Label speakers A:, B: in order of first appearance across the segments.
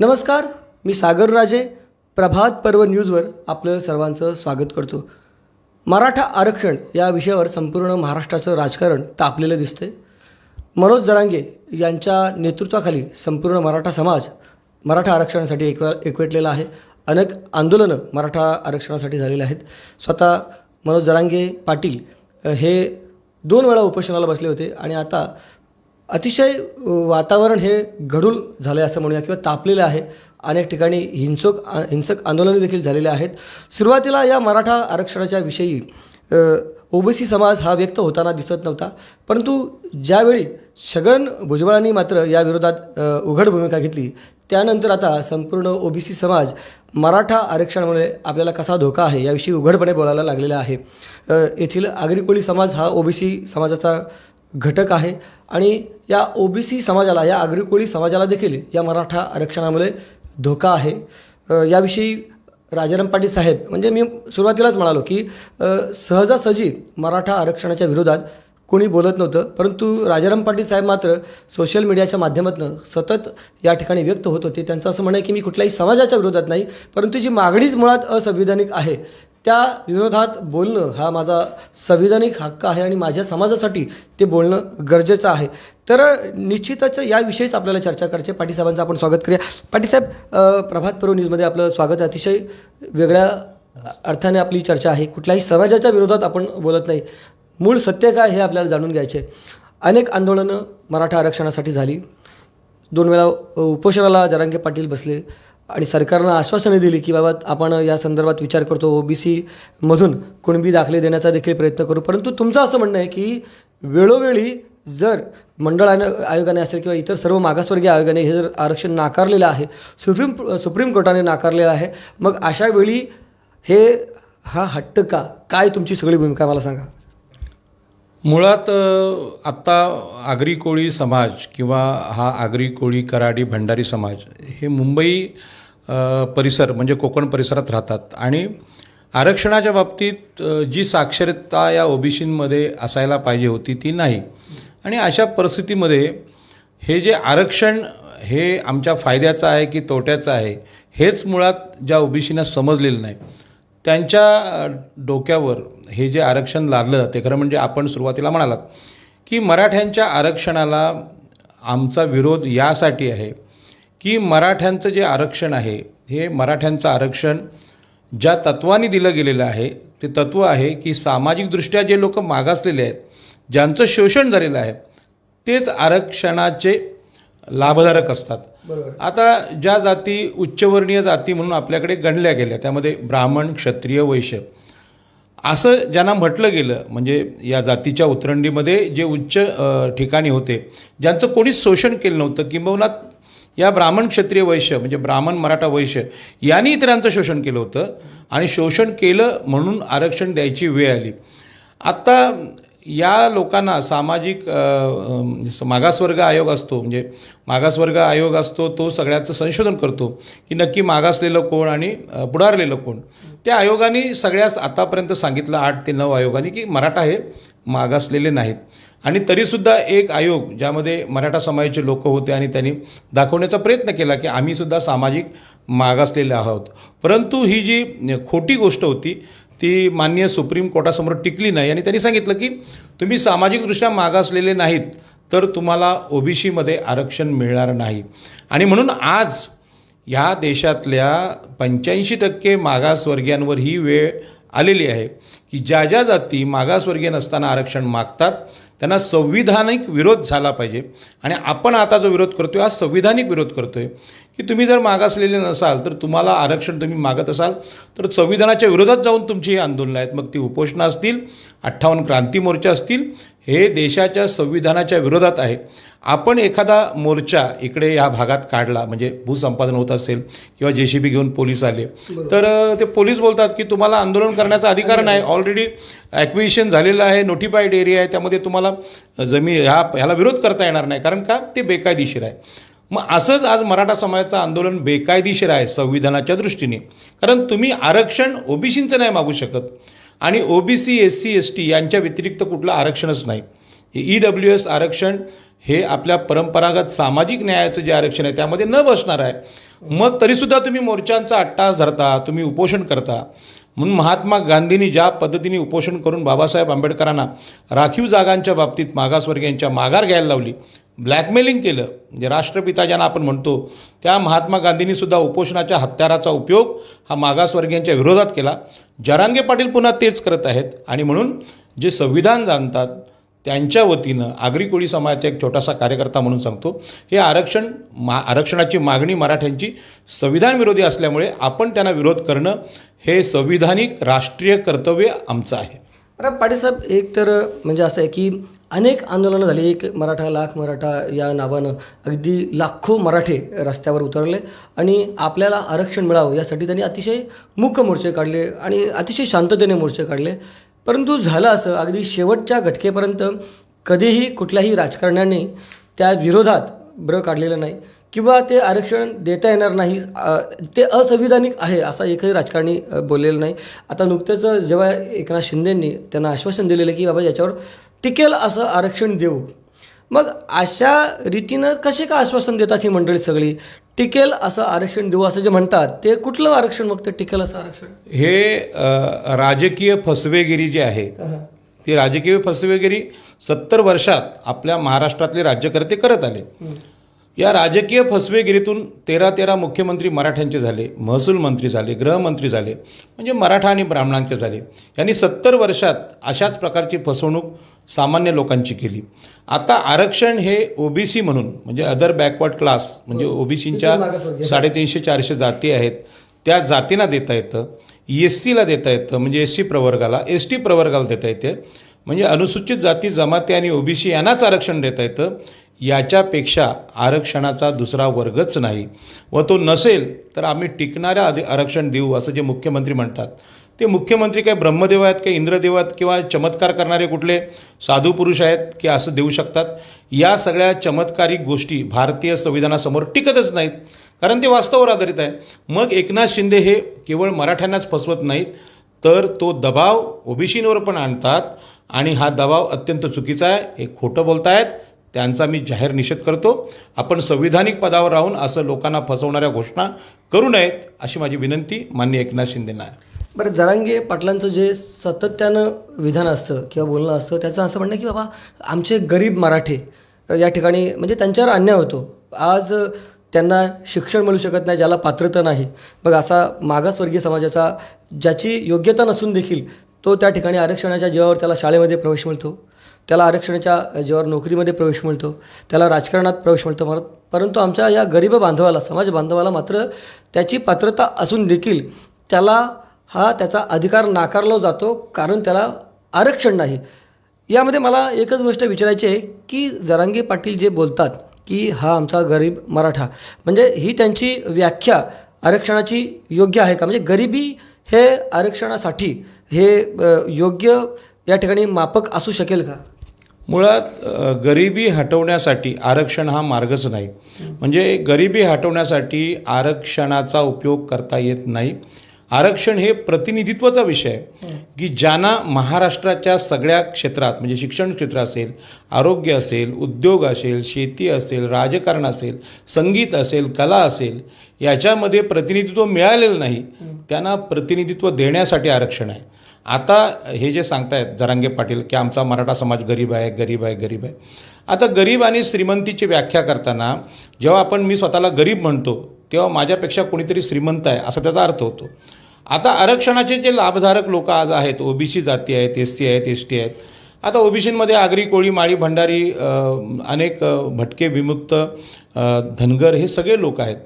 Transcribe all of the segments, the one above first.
A: नमस्कार, मी सागर राजे. प्रभात पर्व न्यूजवर आपलं सर्वांचं स्वागत करतो. मराठा आरक्षण या विषयावर संपूर्ण महाराष्ट्राचं राजकारण तापलेलं दिसतंय. मनोज जरांगे यांच्या नेतृत्वाखाली संपूर्ण मराठा समाज मराठा आरक्षणासाठी एकवटलेला आहे. अनेक आंदोलनं मराठा आरक्षणासाठी झालेली आहेत. स्वतः मनोज जरांगे पाटील हे 2 वेळा उपोषणाला बसले होते आणि आता अतिशय वातावरण हे गढूळ झालं आहे असं म्हणूया किंवा तापलेलं आहे. अनेक ठिकाणी हिंसक आंदोलने देखील झालेले आहेत. सुरुवातीला या मराठा आरक्षणाच्या विषयी ओबीसी समाज हा व्यक्त होताना दिसत नव्हता, परंतु ज्यावेळी छगन भुजबळांनी मात्र या विरोधात उघड भूमिका घेतली त्यानंतर आता संपूर्ण ओबीसी समाज मराठा आरक्षणामुळे आपल्याला कसा धोका आहे याविषयी उघडपणे बोलायला लागलेला आहे. येथील आगरी कोळी समाज हा ओबीसी समाजाचा घटक आहे आणि या ओबीसी समाजाला, या आगरी कोळी समाजाला देखील या मराठा आरक्षणामुळे धोका आहे. याविषयी राजाराम पाटील साहेब, म्हणजे मी सुरुवातीलाच म्हणालो की सहजासहजी मराठा आरक्षणाच्या विरोधात कोणी बोलत नव्हतं, परंतु राजाराम पाटील साहेब मात्र सोशल मीडियाच्या माध्यमातून सतत या ठिकाणी व्यक्त होत होते. त्यांचं असं म्हणणं आहे की मी कुठल्याही समाजाच्या विरोधात नाही, परंतु जी मागणीच मुळात असंविधानिक आहे त्या विरोधात बोलणं हा माझा संविधानिक हक्क आहे आणि माझ्या समाजासाठी ते बोलणं गरजेचं आहे. तर निश्चितच याविषयीच आपल्याला चर्चा करायची. पाटील साहेबांचं आपण स्वागत करूया. पाटील साहेब, प्रभात पर्व न्यूजमध्ये आपलं स्वागत आहे. अतिशय वेगळ्या अर्थाने आपली चर्चा आहे. कुठल्याही समाजाच्या विरोधात आपण बोलत नाही. मूळ सत्य काय हे आपल्याला जाणून घ्यायचे. अनेक आंदोलनं मराठा आरक्षणासाठी झाली. 2 वेळा उपोषणाला जरांगे पाटील बसले आणि सरकारनं आश्वासने दिली की बाबा आपण या संदर्भात विचार करतो, ओबीसीमधून कुणबी दाखले देण्याचा देखील प्रयत्न करू. परंतु तुमचं असं म्हणणं आहे की वेळोवेळी जर मंडळ आयोगाने असेल किंवा इतर सर्व मागासवर्गीय आयोगाने हे जर आरक्षण नाकारलेलं आहे, सुप्रीम कोर्टाने नाकारलेलं आहे, मग अशा वेळी हा हट्ट का? काय तुमची सगळी भूमिका मला सांगा.
B: मुळात आत्ता आगरी कोळी समाज किंवा हा आगरी कोळी कराडी भंडारी समाज हे मुंबई परिसर म्हणजे कोकण परिसरात राहतात आणि आरक्षणाच्या बाबतीत जी साक्षरता या ओबीसीमध्ये असायला पाहिजे होती ती नाही. आणि अशा परिस्थितीमध्ये हे जे आरक्षण हे आमच्या फायद्याचं आहे की तोट्याचं आहे हेच मुळात ज्या ओबीसींना समजलेलं नाही. त्यांच्या डोक्यावर हे जे आरक्षण लादलं जाते, खरं म्हणजे आपण सुरुवातीला म्हणालात की मराठ्यांच्या आरक्षणाला आमचा विरोध यासाठी आहे की मराठ्यांचं जे आरक्षण आहे हे मराठ्यांचं आरक्षण ज्या तत्त्वाने दिलं गेलेलं आहे ते तत्त्व आहे की सामाजिकदृष्ट्या जे लोक मागासलेले आहेत, ज्यांचं शोषण झालेलं आहे, तेच आरक्षणाचे लाभधारक असतात. आता ज्या जाती उच्चवर्णीय जाती म्हणून आपल्याकडे गणल्या गेल्या त्यामध्ये ब्राह्मण, क्षत्रिय, वैश्य असं ज्यांना म्हटलं गेलं, म्हणजे या जातीच्या उतरंडीमध्ये जे उच्च ठिकाणी होते, ज्यांचं कोणीच शोषण केलं नव्हतं, किंबहुना या ब्राह्मण, क्षत्रिय, वैश्य म्हणजे ब्राह्मण, मराठा, वैश्य यांनी इतरांचं शोषण केलं होतं आणि शोषण केलं म्हणून आरक्षण द्यायची वेळ आली. आत्ता या लोकांना सामाजिक मागासवर्ग आयोग असतो, म्हणजे मागासवर्ग आयोग असतो, तो सगळ्याचं संशोधन करतो की नक्की मागासलेलं कोण आणि पुढारलेलं कोण. त्या आयोगाने सगळ्यास आतापर्यंत सांगितलं 8 ते 9 आयोगांनी की मराठा हे मागासलेले नाहीत. आणि तरीसुद्धा एक आयोग ज्यामध्ये मराठा समाजाचे लोक होते आणि त्यांनी दाखवण्याचा प्रयत्न केला की आम्हीसुद्धा सामाजिक मागासलेले आहोत. परंतु ही जी खोटी गोष्ट होती ती माननीय सुप्रीम कोर्टासमोर टिकली नाही आणि त्यांनी सांगितलं की तुम्ही सामाजिकदृष्ट्या मागासलेले नाहीत तर तुम्हाला ओबीसीमध्ये आरक्षण मिळणार नाही. आणि म्हणून आज ह्या देशातल्या 85% मागासवर्गीयांवर ही वेळ आलेली आहे की ज्या ज्या जाती मागासवर्गीय नसताना आरक्षण मागतात त्यांना संविधानिक विरोध झाला पाहिजे. आणि आपण आता जो विरोध करतो आहे हा संविधानिक विरोध करतो आहे की तुम्ही जर मागासलेले नसाल तर तुम्हाला आरक्षण तुम्ही मागत असाल तर संविधानाच्या विरोधात जाऊन तुमची ही आंदोलनं आहेत, मग ती उपोषणं असतील, 58 क्रांती मोर्चा असतील, हे देशाच्या संविधानाच्या विरोधात आहे. आपण एखादा मोर्चा इकडे या भागात काढला, म्हणजे भूसंपादन होत असेल किंवा JCB घेऊन पोलीस आले तर ते पोलीस बोलतात की तुम्हाला आंदोलन करण्याचा अधिकार नाही, ऑलरेडी ॲक्विजिशन झालेलं आहे, नोटिफाईड एरिया आहे, त्यामध्ये तुम्हाला ह्याला विरोध करता येणार नाही, कारण का ते बेकायदेशीर आहे. मग असंच आज मराठा समाजाचं आंदोलन बेकायदेशीर आहे संविधानाच्या दृष्टीने, कारण तुम्ही आरक्षण ओबीसींचं नाही मागू शकत आणि OBC, SC, ST यांच्या व्यतिरिक्त कुठलं आरक्षणच नाही. EWS आरक्षण हे आपल्या परंपरागत सामाजिक न्यायाचं जे आरक्षण आहे त्यामध्ये न बसणार आहे, मग तरीसुद्धा तुम्ही मोर्चांचा अट्टास धरता, तुम्ही उपोषण करता. म्हणून महात्मा गांधींनी ज्या पद्धतीने उपोषण करून बाबासाहेब आंबेडकरांना राखीव जागांच्या बाबतीत मागासवर्गीयांच्या माघार घ्यायला लावली, ब्लॅकमेलिंग केलं, जे राष्ट्रपिता ज्यांना आपण म्हणतो, त्या महात्मा गांधींनी सुद्धा उपोषणाच्या हत्याराचा उपयोग हा मागासवर्गीयांच्या विरोधात केला. जरांगे पाटील पुन्हा तेच करत आहेत. आणि म्हणून जे संविधान जाणतात त्यांच्या वतीनं आगरी कोळी समाजाचा एक छोटासा कार्यकर्ता म्हणून सांगतो, हे आरक्षणाची मागणी मराठ्यांची संविधान विरोधी असल्यामुळे आपण त्यांना विरोध करणं हे संविधानिक राष्ट्रीय कर्तव्य आमचं आहे.
A: बरं पाटील साहेब, एक तर म्हणजे असं आहे की अनेक आंदोलनं झाली. एक मराठा लाख मराठा या नावानं अगदी लाखो मराठे रस्त्यावर उतरले आणि आपल्याला आरक्षण मिळावं यासाठी त्यांनी अतिशय मूक मोर्चे काढले आणि अतिशय शांततेने मोर्चे काढले. परंतु झालं असं, अगदी शेवटच्या घटकेपर्यंत कधीही कुठल्याही राजकारण्याने त्या विरोधात काढलेलं नाही किंवा ते आरक्षण देता येणार नाही, ते असंविधानिक आहे असा एकही राजकारणी बोललेलं नाही. आता नुकतेच जेव्हा एकनाथ शिंदेंनी त्यांना आश्वासन दिलेलं की बाबा याच्यावर टिकेल असं आरक्षण देऊ, मग अशा रीतीनं कसे का आश्वासन देतात ही मंडळी सगळी? टिकेल असं आरक्षण देऊ असं जे म्हणतात ते कुठलं आरक्षण, मग ते टिकेल असं आरक्षण?
B: हे राजकीय फसवेगिरी जी आहे ती राजकीय फसवेगिरी 70 वर्षात आपल्या महाराष्ट्रातले राज्यकर्ते करत आले. या राजकीय फसवेगिरीतून 13 मुख्यमंत्री मराठ्यांचे झाले, महसूल मंत्री झाले, गृहमंत्री झाले, म्हणजे मराठा आणि ब्राह्मणांचे झाले. यांनी 70 वर्षात अशाच प्रकारची फसवणूक सामान्य लोकांची केली. आता आरक्षण हे ओबीसी म्हणून, म्हणजे अदर बॅकवर्ड क्लास, म्हणजे ओबीसींच्या 350-400 जाती आहेत, त्या जातींना देता येतं. SCला देता येतं, म्हणजे SC प्रवर्गाला, ST प्रवर्गाला देता येते, म्हणजे अनुसूचित जाती जमाती आणि ओबीसी यांनाच आरक्षण देता येतं. याच्यापेक्षा आरक्षणाचा दुसरा वर्गच नाही. व तो नसेल तर आम्ही टिकणाऱ्या आरक्षण देऊ असं जे मुख्यमंत्री म्हणतात, ते मुख्यमंत्री काय ब्रह्मदेव आहेत, काही इंद्रदेव आहेत किंवा चमत्कार करणारे कुठले साधू पुरुष आहेत की असं देऊ शकतात? या सगळ्या चमत्कारिक गोष्टी भारतीय संविधानासमोर टिकतच नाहीत, कारण ते वास्तवावर आधारित आहे. मग एकनाथ शिंदे हे केवळ मराठ्यांनाच फसवत नाहीत, तर तो दबाव ओबीसींवर पण आणतात आणि हा दबाव अत्यंत चुकीचा आहे. हे खोटं बोलतायत, त्यांचा मी जाहीर निषेध करतो. आपण संविधानिक पदावर राहून असं लोकांना फसवणाऱ्या घोषणा करू नयेत अशी माझी विनंती माननीय एकनाथ शिंदेंना आहे.
A: बरं, जरांगे पाटलांचं जे सातत्यानं विधान असतं किंवा बोलणं असतं त्याचं असं म्हणणं की बाबा आमचे गरीब मराठे या ठिकाणी म्हणजे त्यांच्यावर अन्याय होतो. आज त्यांना शिक्षण मिळू शकत नाही, ज्याला पात्रता नाही. मग असा मागासवर्गीय समाजाचा ज्याची योग्यता नसून देखील तो त्या ठिकाणी आरक्षणाच्या जीवावर त्याला शाळेमध्ये प्रवेश मिळतो, त्याला आरक्षणाच्या जीवावर नोकरीमध्ये प्रवेश मिळतो, त्याला राजकारणात प्रवेश मिळतो. परंतु आमच्या या गरीब बांधवाला, समाज बांधवाला मात्र त्याची पात्रता असून देखील त्याचा अधिकार नाकारला जातो, कारण त्याला आरक्षण नाही. यामध्ये मला एकच गोष्ट विचारायची आहे की जरांगे पाटील जे बोलतात की हा आमचा गरीब मराठा, म्हणजे ही त्यांची व्याख्या आरक्षणाची योग्य आहे का? म्हणजे गरिबी हे आरक्षणासाठी हे योग्य या ठिकाणी मापक असू शकेल का?
B: मुळात गरिबी हटवण्यासाठी आरक्षण हा मार्गच नाही. म्हणजे गरिबी हटवण्यासाठी आरक्षणाचा उपयोग करता येत नाही. आरक्षण हे प्रतिनिधित्वाचा विषय आहे की ज्यांना महाराष्ट्राच्या सगळ्या क्षेत्रात, म्हणजे शिक्षण क्षेत्र असेल, आरोग्य असेल, उद्योग असेल, शेती असेल, राजकारण असेल, संगीत असेल, कला असेल, याच्यामध्ये प्रतिनिधित्व मिळालेलं नाही, त्यांना प्रतिनिधित्व देण्यासाठी आरक्षण आहे. आता हे जे सांगतायत जरांगे पाटील की आमचा मराठा समाज गरीब आहे, गरीब आहे, गरीब आहे. आता गरीब आणि श्रीमंतीची व्याख्या करताना जेव्हा मी स्वतःला गरीब म्हणतो तेव्हा माझ्यापेक्षा कोणीतरी श्रीमंत आहे असा त्याचा अर्थ होतो. आता आरक्षणाचे जे लाभधारक लोक आज आहेत, ओबीसी जाती आहेत, SC आहेत, ST आहेत. आता ओबीसीमध्ये आगरी, कोळी, माळी, भंडारी, अनेक भटके, विमुक्त, धनगर हे सगळे लोक आहेत.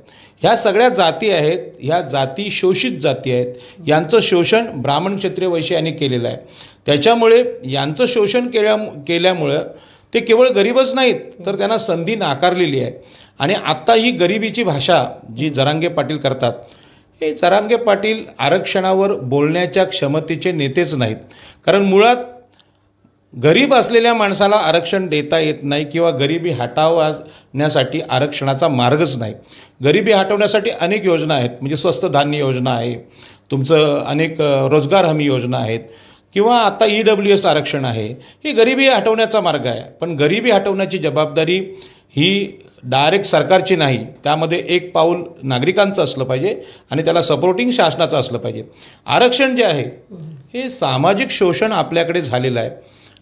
B: ह्या सगळ्या जाती आहेत, ह्या जाती शोषित जाती आहेत. यांचं शोषण ब्राह्मण, क्षत्रिय, वैश्य यांनी केलेलं आहे. त्याच्यामुळे यांचं शोषण केल्यामुळं ते केवळ गरीबच नाहीत, तर त्यांना संधी नाकारलेली आहे. आणि आत्ता ही गरिबीची भाषा जी जरांगे पाटील करतात, हे जरांगे पाटील आरक्षणावर बोलण्याच्या क्षमतेचे नेतेच नाहीत. कारण मुळात गरीब असलेल्या माणसाला आरक्षण देता येत नाही किंवा गरिबी हटवण्यासाठी आरक्षणाचा मार्गच नाही. गरिबी हटवण्यासाठी अनेक योजना आहेत, म्हणजे स्वस्त धान्य योजना आहे, तुमचं अनेक रोजगार हमी योजना आहेत, किंवा आता EWS आरक्षण आहे, ही गरिबी हटवण्याचा मार्ग आहे. पण गरिबी हटवण्याची जबाबदारी ही डायरेक्ट सरकारची नाही, त्यामध्ये एक पाऊल नागरिकांचं असलं पाहिजे आणि त्याला सपोर्टिंग शासनाचं असलं पाहिजे. आरक्षण जे आहे हे सामाजिक शोषण आपल्याकडे झालेलं आहे.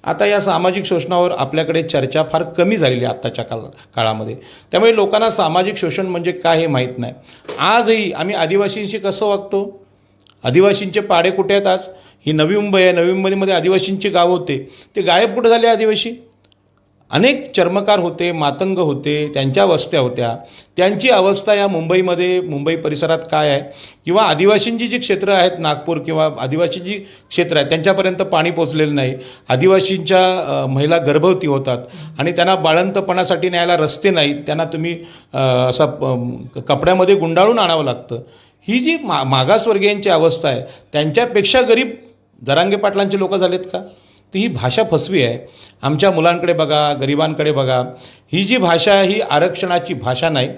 B: आता या सामाजिक शोषणावर आपल्याकडे चर्चा फार कमी झालेली आहे आत्ताच्या काळामध्ये. त्यामुळे लोकांना सामाजिक शोषण म्हणजे काय हे माहीत नाही. आजही आम्ही आदिवासींशी कसं वागतो, आदिवासींचे पाडे कुठे आहेत आज? ही नवी मुंबई आहे, नवी मुंबईमध्ये आदिवासींची गावं होते, ते गायब कुठे झाले आदिवासी? अनेक चर्मकार होते, मातंग होते, त्यांच्या वस्त्या होत्या. त्यांची अवस्था या मुंबईमध्ये, मुंबई परिसरात काय आहे? किंवा आदिवासींची जी क्षेत्रं आहेत नागपूर किंवा आदिवासी जी क्षेत्र आहेत त्यांच्यापर्यंत पाणी पोचलेलं नाही. आदिवासींच्या महिला गर्भवती होतात आणि त्यांना बाळंतपणासाठी न्यायला रस्ते नाहीत. त्यांना तुम्ही कपड्यामध्ये गुंडाळून आणावं लागतं. ही जी मागासवर्गीयांची अवस्था आहे, त्यांच्यापेक्षा गरीब जरांगे पाटलांचे लोक झालेत का? तर ही भाषा फसवी आहे. आमच्या मुलांकडे बघा, गरिबांकडे बघा. ही जी भाषा आहे ही आरक्षणाची भाषा नाही.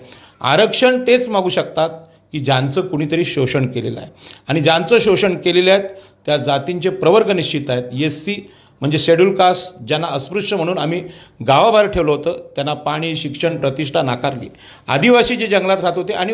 B: आरक्षण तेच मागू शकतात की ज्यांचं कुणीतरी शोषण केलेलं आहे, आणि ज्यांचं शोषण केलेलं आहे त्या जातींचे प्रवर्ग निश्चित आहेत. SC म्हणजे शेड्यूल कास्ट, ज्यांना अस्पृश्य म्हणून आम्ही गावाबाहेर ठेवलं होतं, त्यांना पाणी, शिक्षण, प्रतिष्ठा नाकारली. आदिवासी जे जंगलात राहत होते आणि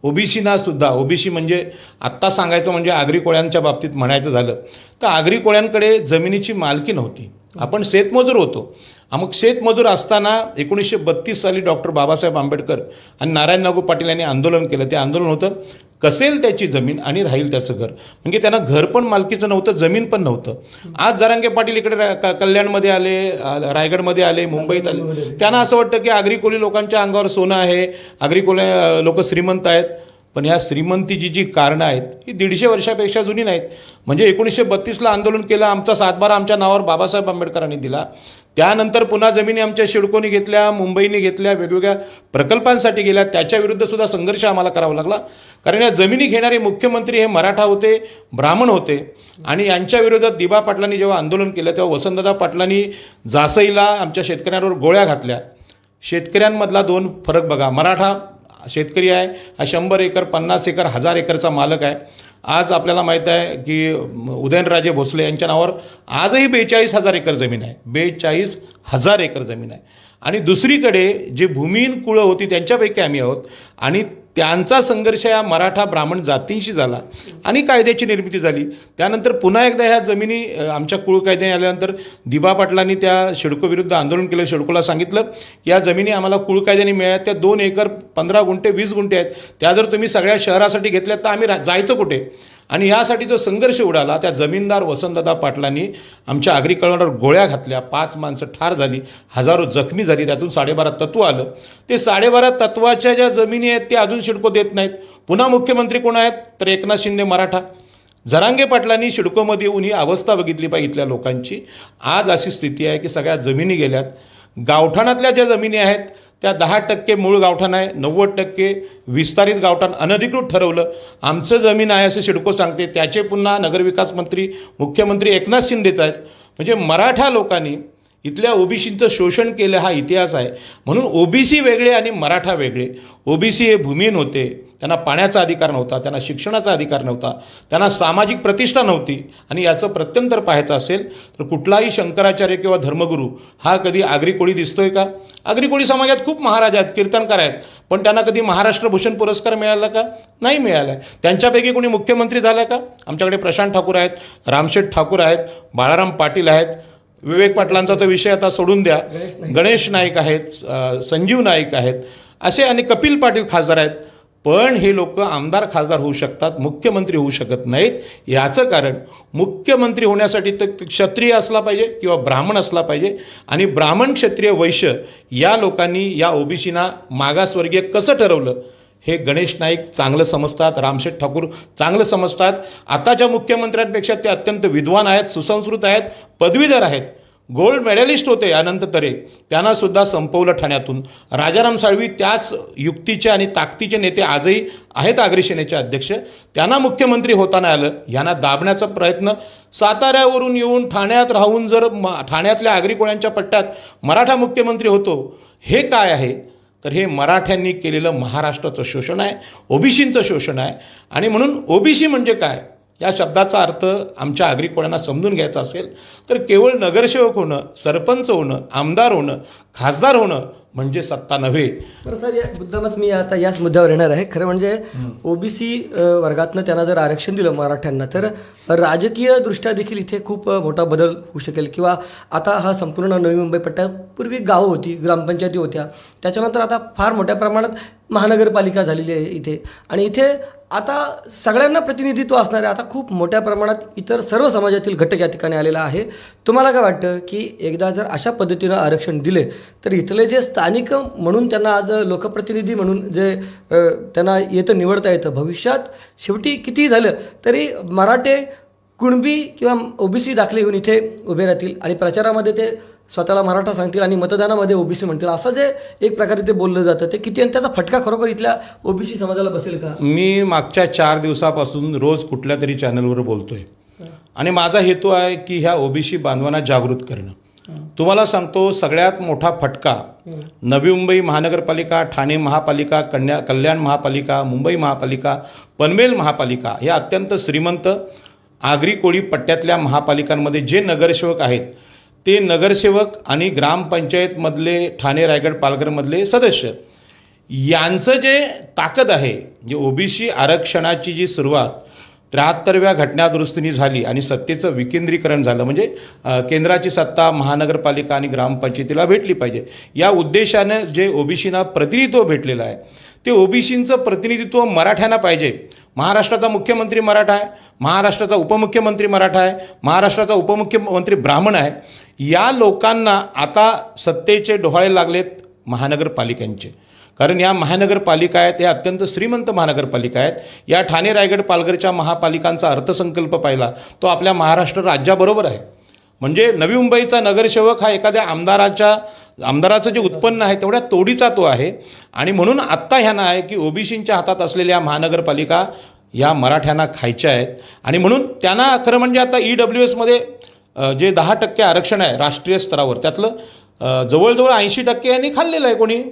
B: ओबीसीना सुद्धा, ओबीसी म्हणजे आत्ता सांगायचं म्हणजे आगरी कोळ्यांच्या बाबतीत म्हणायचं झालं तर आगरी कोळ्यांकडे जमिनीची मालकी नव्हती. आपण शेतमजूर होतो. मग शेतमजूर असताना 1932 साली डॉक्टर बाबासाहेब आंबेडकर आणि नारायण नागू पाटील यांनी आंदोलन केलं. ते आंदोलन होतं कसेल त्याची जमीन आणि राहील त्याचं घर. म्हणजे त्यांना घर पण मालकीचं नव्हतं, जमीन पण नव्हतं. आज जरांगे पाटील इकडे कल्याणमध्ये आले, रायगडमध्ये आले, मुंबईत आले. त्यांना असं वाटतं की आगरी कोळी लोकांच्या अंगावर सोनं आहे, आगरी कोळी लोक श्रीमंत आहेत. पण ह्या श्रीमंतीची जी कारणं आहेत ही 150 वर्षापेक्षा जुनी नाहीत. म्हणजे 1932ला आंदोलन केलं, आमचा 7/12 आमच्या नावावर बाबासाहेब आंबेडकरांनी दिला. त्यानंतर पुन्हा जमिनी आमच्या शिडकोनी घेतल्या, मुंबईने घेतल्या, वेगवेगळ्या प्रकल्पांसाठी गेल्या. त्याच्याविरुद्ध सुद्धा संघर्ष आम्हाला करावा लागला. कारण या जमिनी घेणारे मुख्यमंत्री हे मराठा होते, ब्राह्मण होते. आणि यांच्या विरोधात दिबा पाटलांनी जेव्हा आंदोलन केलं तेव्हा वसंतदादा पाटलांनी जासईला आमच्या शेतकऱ्यांवर गोळ्या घातल्या. शेतकऱ्यांमधला 2 फरक बघा. मराठा शेतकरी आहे हा 100 एकर, 50 एकर, 1000 एकरचा मालक आहे. आज आपल्याला माहीत आहे की उदयनराजे भोसले यांच्या नावावर आजही 42,000 एकर जमीन आहे. 42,000 एकर जमीन आहे. आणि दुसरीकडे जे भूमिहीन कुळं होती त्यांच्यापैकी आम्ही आहोत. आणि त्यांचा संघर्ष या मराठा ब्राह्मण जातींशी झाला आणि कायद्याची निर्मिती झाली. त्यानंतर पुन्हा एकदा ह्या जमिनी आमच्या कुळ कायद्याने आल्यानंतर दिबा पाटलांनी त्या शिडकोविरुद्ध आंदोलन केलं. शिडकोला सांगितलं की या जमिनी आम्हाला कुळ कायद्याने मिळाल्या, त्या 2 एकर 15 गुंठे 20 गुंठे आहेत, त्या जर तुम्ही सगळ्या शहरासाठी घेतल्या तर आम्ही जायचं कुठे? आणि यासाठी जो संघर्ष उडाला त्या जमीनदार वसंतदादा पाटलांनी आमच्या आगरी कळवणावर गोळ्या घातल्या. 5 माणसं ठार झाली, हजारो जखमी झाली. त्यातून 12.5 तत्व आलं. ते 12.5 तत्वाच्या ज्या जमिनी आहेत ते अजून शिडको देत नाहीत. पुन्हा मुख्यमंत्री कोण आहेत तर एकनाथ शिंदे मराठा. जरांगे पाटलांनी शिडकोमध्ये येऊन ही अवस्था बघितली पाहिजे इथल्या लोकांची. आज अशी स्थिती आहे की सगळ्या जमिनी गेल्यात. गावठाणातल्या ज्या जमिनी आहेत त्या 10% मूळ गावठाण आहे, 90% विस्तारित गावठाण अनधिकृत ठरवलं. आमचं जमीन आहे असं सिडको सांगते, त्याचे पुन्हा नगरविकास मंत्री मुख्यमंत्री एकनाथ शिंदेच आहेत. म्हणजे मराठा लोकांनी इथल्या ओबीसींचं शोषण केलं हा इतिहास आहे. म्हणून ओबीसी वेगळे आणि मराठा वेगळे. ओबीसी हे भूमिहीन होते, त्यांना पाण्याचा अधिकार नव्हता, त्यांना शिक्षणाचा अधिकार नव्हता, त्यांना सामाजिक प्रतिष्ठा नव्हती. आणि याचं प्रत्यंतर पाहायचं असेल तर कुठलाही शंकराचार्य किंवा धर्मगुरू हा कधी आगरी कोळी दिसतोय का? आगरी कोळी समाजात खूप महाराज आहेत, कीर्तनकार आहेत, पण त्यांना कधी महाराष्ट्र भूषण पुरस्कार मिळाला का? नाही मिळाला आहे. त्यांच्यापैकी कोणी मुख्यमंत्री झाला का? आमच्याकडे प्रशांत ठाकूर आहेत, रामशेठ ठाकूर आहेत, बाळाराम पाटील आहेत, विवेक पाटलांचा तो विषय आता सोडून द्या, गणेश नाईक आहेत, संजीव नाईक आहेत, असे आणि कपिल पाटील खासदार आहेत. पण हे लोक आमदार खासदार होऊ शकतात, मुख्यमंत्री होऊ शकत नाहीत. याचं कारण मुख्यमंत्री होण्यासाठी तर क्षत्रिय असला पाहिजे किंवा ब्राह्मण असला पाहिजे. आणि ब्राह्मण, क्षत्रिय, वैश्य या लोकांनी या ओबीसीना मागासवर्गीय कसं ठरवलं हे गणेश नाईक चांगलं समजतात, रामशेठ ठाकूर चांगलं समजतात. आताच्या मुख्यमंत्र्यांपेक्षा ते अत्यंत विद्वान आहेत, सुसंस्कृत आहेत, पदवीधर आहेत, गोल्ड मेडलिस्ट होते अनंत तरे, त्यांना सुद्धा संपवलं ठाण्यातून. राजाराम साळवी त्याच युक्तीचे आणि ताकदीचे नेते आजही आहेत, आगरी सेनेचे अध्यक्ष. त्यांना मुख्यमंत्री होताना आलं. यांना दाबण्याचा प्रयत्न साताऱ्यावरून येऊन ठाण्यात राहून जर ठाण्यातल्या आगरी कोळ्यांच्या पट्ट्यात मराठा मुख्यमंत्री होतो, हे काय आहे तर हे मराठ्यांनी केलेलं महाराष्ट्राचं शोषण आहे, ओबीसींचं शोषण आहे. आणि म्हणून ओबीसी म्हणजे काय या शब्दाचा अर्थ आमच्या आगरी कोळ्यांना समजून घ्यायचा असेल तर केवळ नगरसेवक होणं, सरपंच होणं, आमदार होणं, खासदार होणं म्हणजे सत्ता नव्हे.
A: बरं सर, या मुद्दामच मी आता याच मुद्द्यावर येणार आहे. खरं म्हणजे ओबीसी वर्गातनं त्यांना जर आरक्षण दिलं मराठ्यांना, तर राजकीय दृष्ट्या देखील इथे खूप मोठा बदल होऊ शकेल. किंवा आता हा संपूर्ण नवी मुंबई पट्ट्या पूर्वी गावं होती, ग्रामपंचायती होत्या, त्याच्यानंतर आता फार मोठ्या प्रमाणात महानगरपालिका झालेली आहे इथे. आणि इथे आता सगळ्यांना प्रतिनिधित्व असणारे आता खूप मोठ्या प्रमाणात इतर सर्व समाजातील घटक या ठिकाणी आलेला आहे. तुम्हाला काय वाटतं की एकदा जर अशा पद्धतीनं आरक्षण दिले तर इथले जे स्थानिक म्हणून त्यांना आज लोकप्रतिनिधी म्हणून जे त्यांना येतं निवडता येतं, भविष्यात शेवटी कितीही झालं तरी मराठे, कुणबी किंवा ओबीसी दाखले घेऊन इथे उभे राहतील आणि प्रचारामध्ये ते स्वतःला मराठा सांगतील आणि मतदानामध्ये ओबीसी म्हणतील, असं जे एक प्रकारे ते बोललं जातं, ते किती आणि त्याचा फटका खरोखर इथल्या ओबीसी समाजाला बसेल का?
B: मी मागच्या 4 दिवसापासून रोज कुठल्या तरी चॅनलवर बोलतोय आणि माझा हेतू आहे की ह्या ओबीसी बांधवांना जागृत करणं. तुम्हाला सांगतो, सगळ्यात मोठा फटका नवी मुंबई महानगरपालिका, ठाणे महापालिका, कल्याण महापालिका, मुंबई महापालिका, पनवेल महापालिका या अत्यंत श्रीमंत आगरी कोळी पट्ट्यातल्या महापालिकांमध्ये जे नगरसेवक आहेत ते नगरसेवक आणि ग्रामपंचायतमधले, ठाणे, रायगड, पालघरमधले सदस्य यांचं जे ताकद आहे, जे ओबीसी आरक्षणाची जी सुरुवात 73व्या घटनादुरुस्तीने झाली आणि सत्तेचं विकेंद्रीकरण झालं, म्हणजे केंद्राची सत्ता महानगरपालिका आणि ग्रामपंचायतीला भेटली पाहिजे या उद्देशानं जे ओबीसीना प्रतिनिधित्व भेटलेलं आहे, ते ओबीसींचं प्रतिनिधित्व मराठ्यांना पाहिजे. महाराष्ट्राचा मुख्यमंत्री मराठा आहे, महाराष्ट्राचा उपमुख्यमंत्री मराठा आहे, महाराष्ट्राचा उपमुख्यमंत्री ब्राह्मण आहे. या लोकांना आता सत्तेचे डोहाळे लागलेत महानगरपालिकांचे, कारण या महानगरपालिका आहेत या अत्यंत श्रीमंत महानगरपालिका आहेत. या ठाणे, रायगड, पालघरच्या महापालिकांचा अर्थसंकल्प पाहिला तो आपल्या महाराष्ट्र राज्याबरोबर आहे. म्हणजे नवी मुंबईचा नगरसेवक हा एखाद्या आमदाराचं जे उत्पन्न आहे तेवढ्या तोडीचा तो आहे. आणि म्हणून आत्ता ह्यांना आहे की ओबीसींच्या हातात असलेल्या महानगरपालिका या मराठ्यांना खायच्या आहेत. आणि म्हणून त्यांना खरं म्हणजे आता EWSमध्ये जे 10% आरक्षण आहे राष्ट्रीय स्तरावर, त्यातलं जवळजवळ 80% यांनी खाल्लेलं आहे कोणी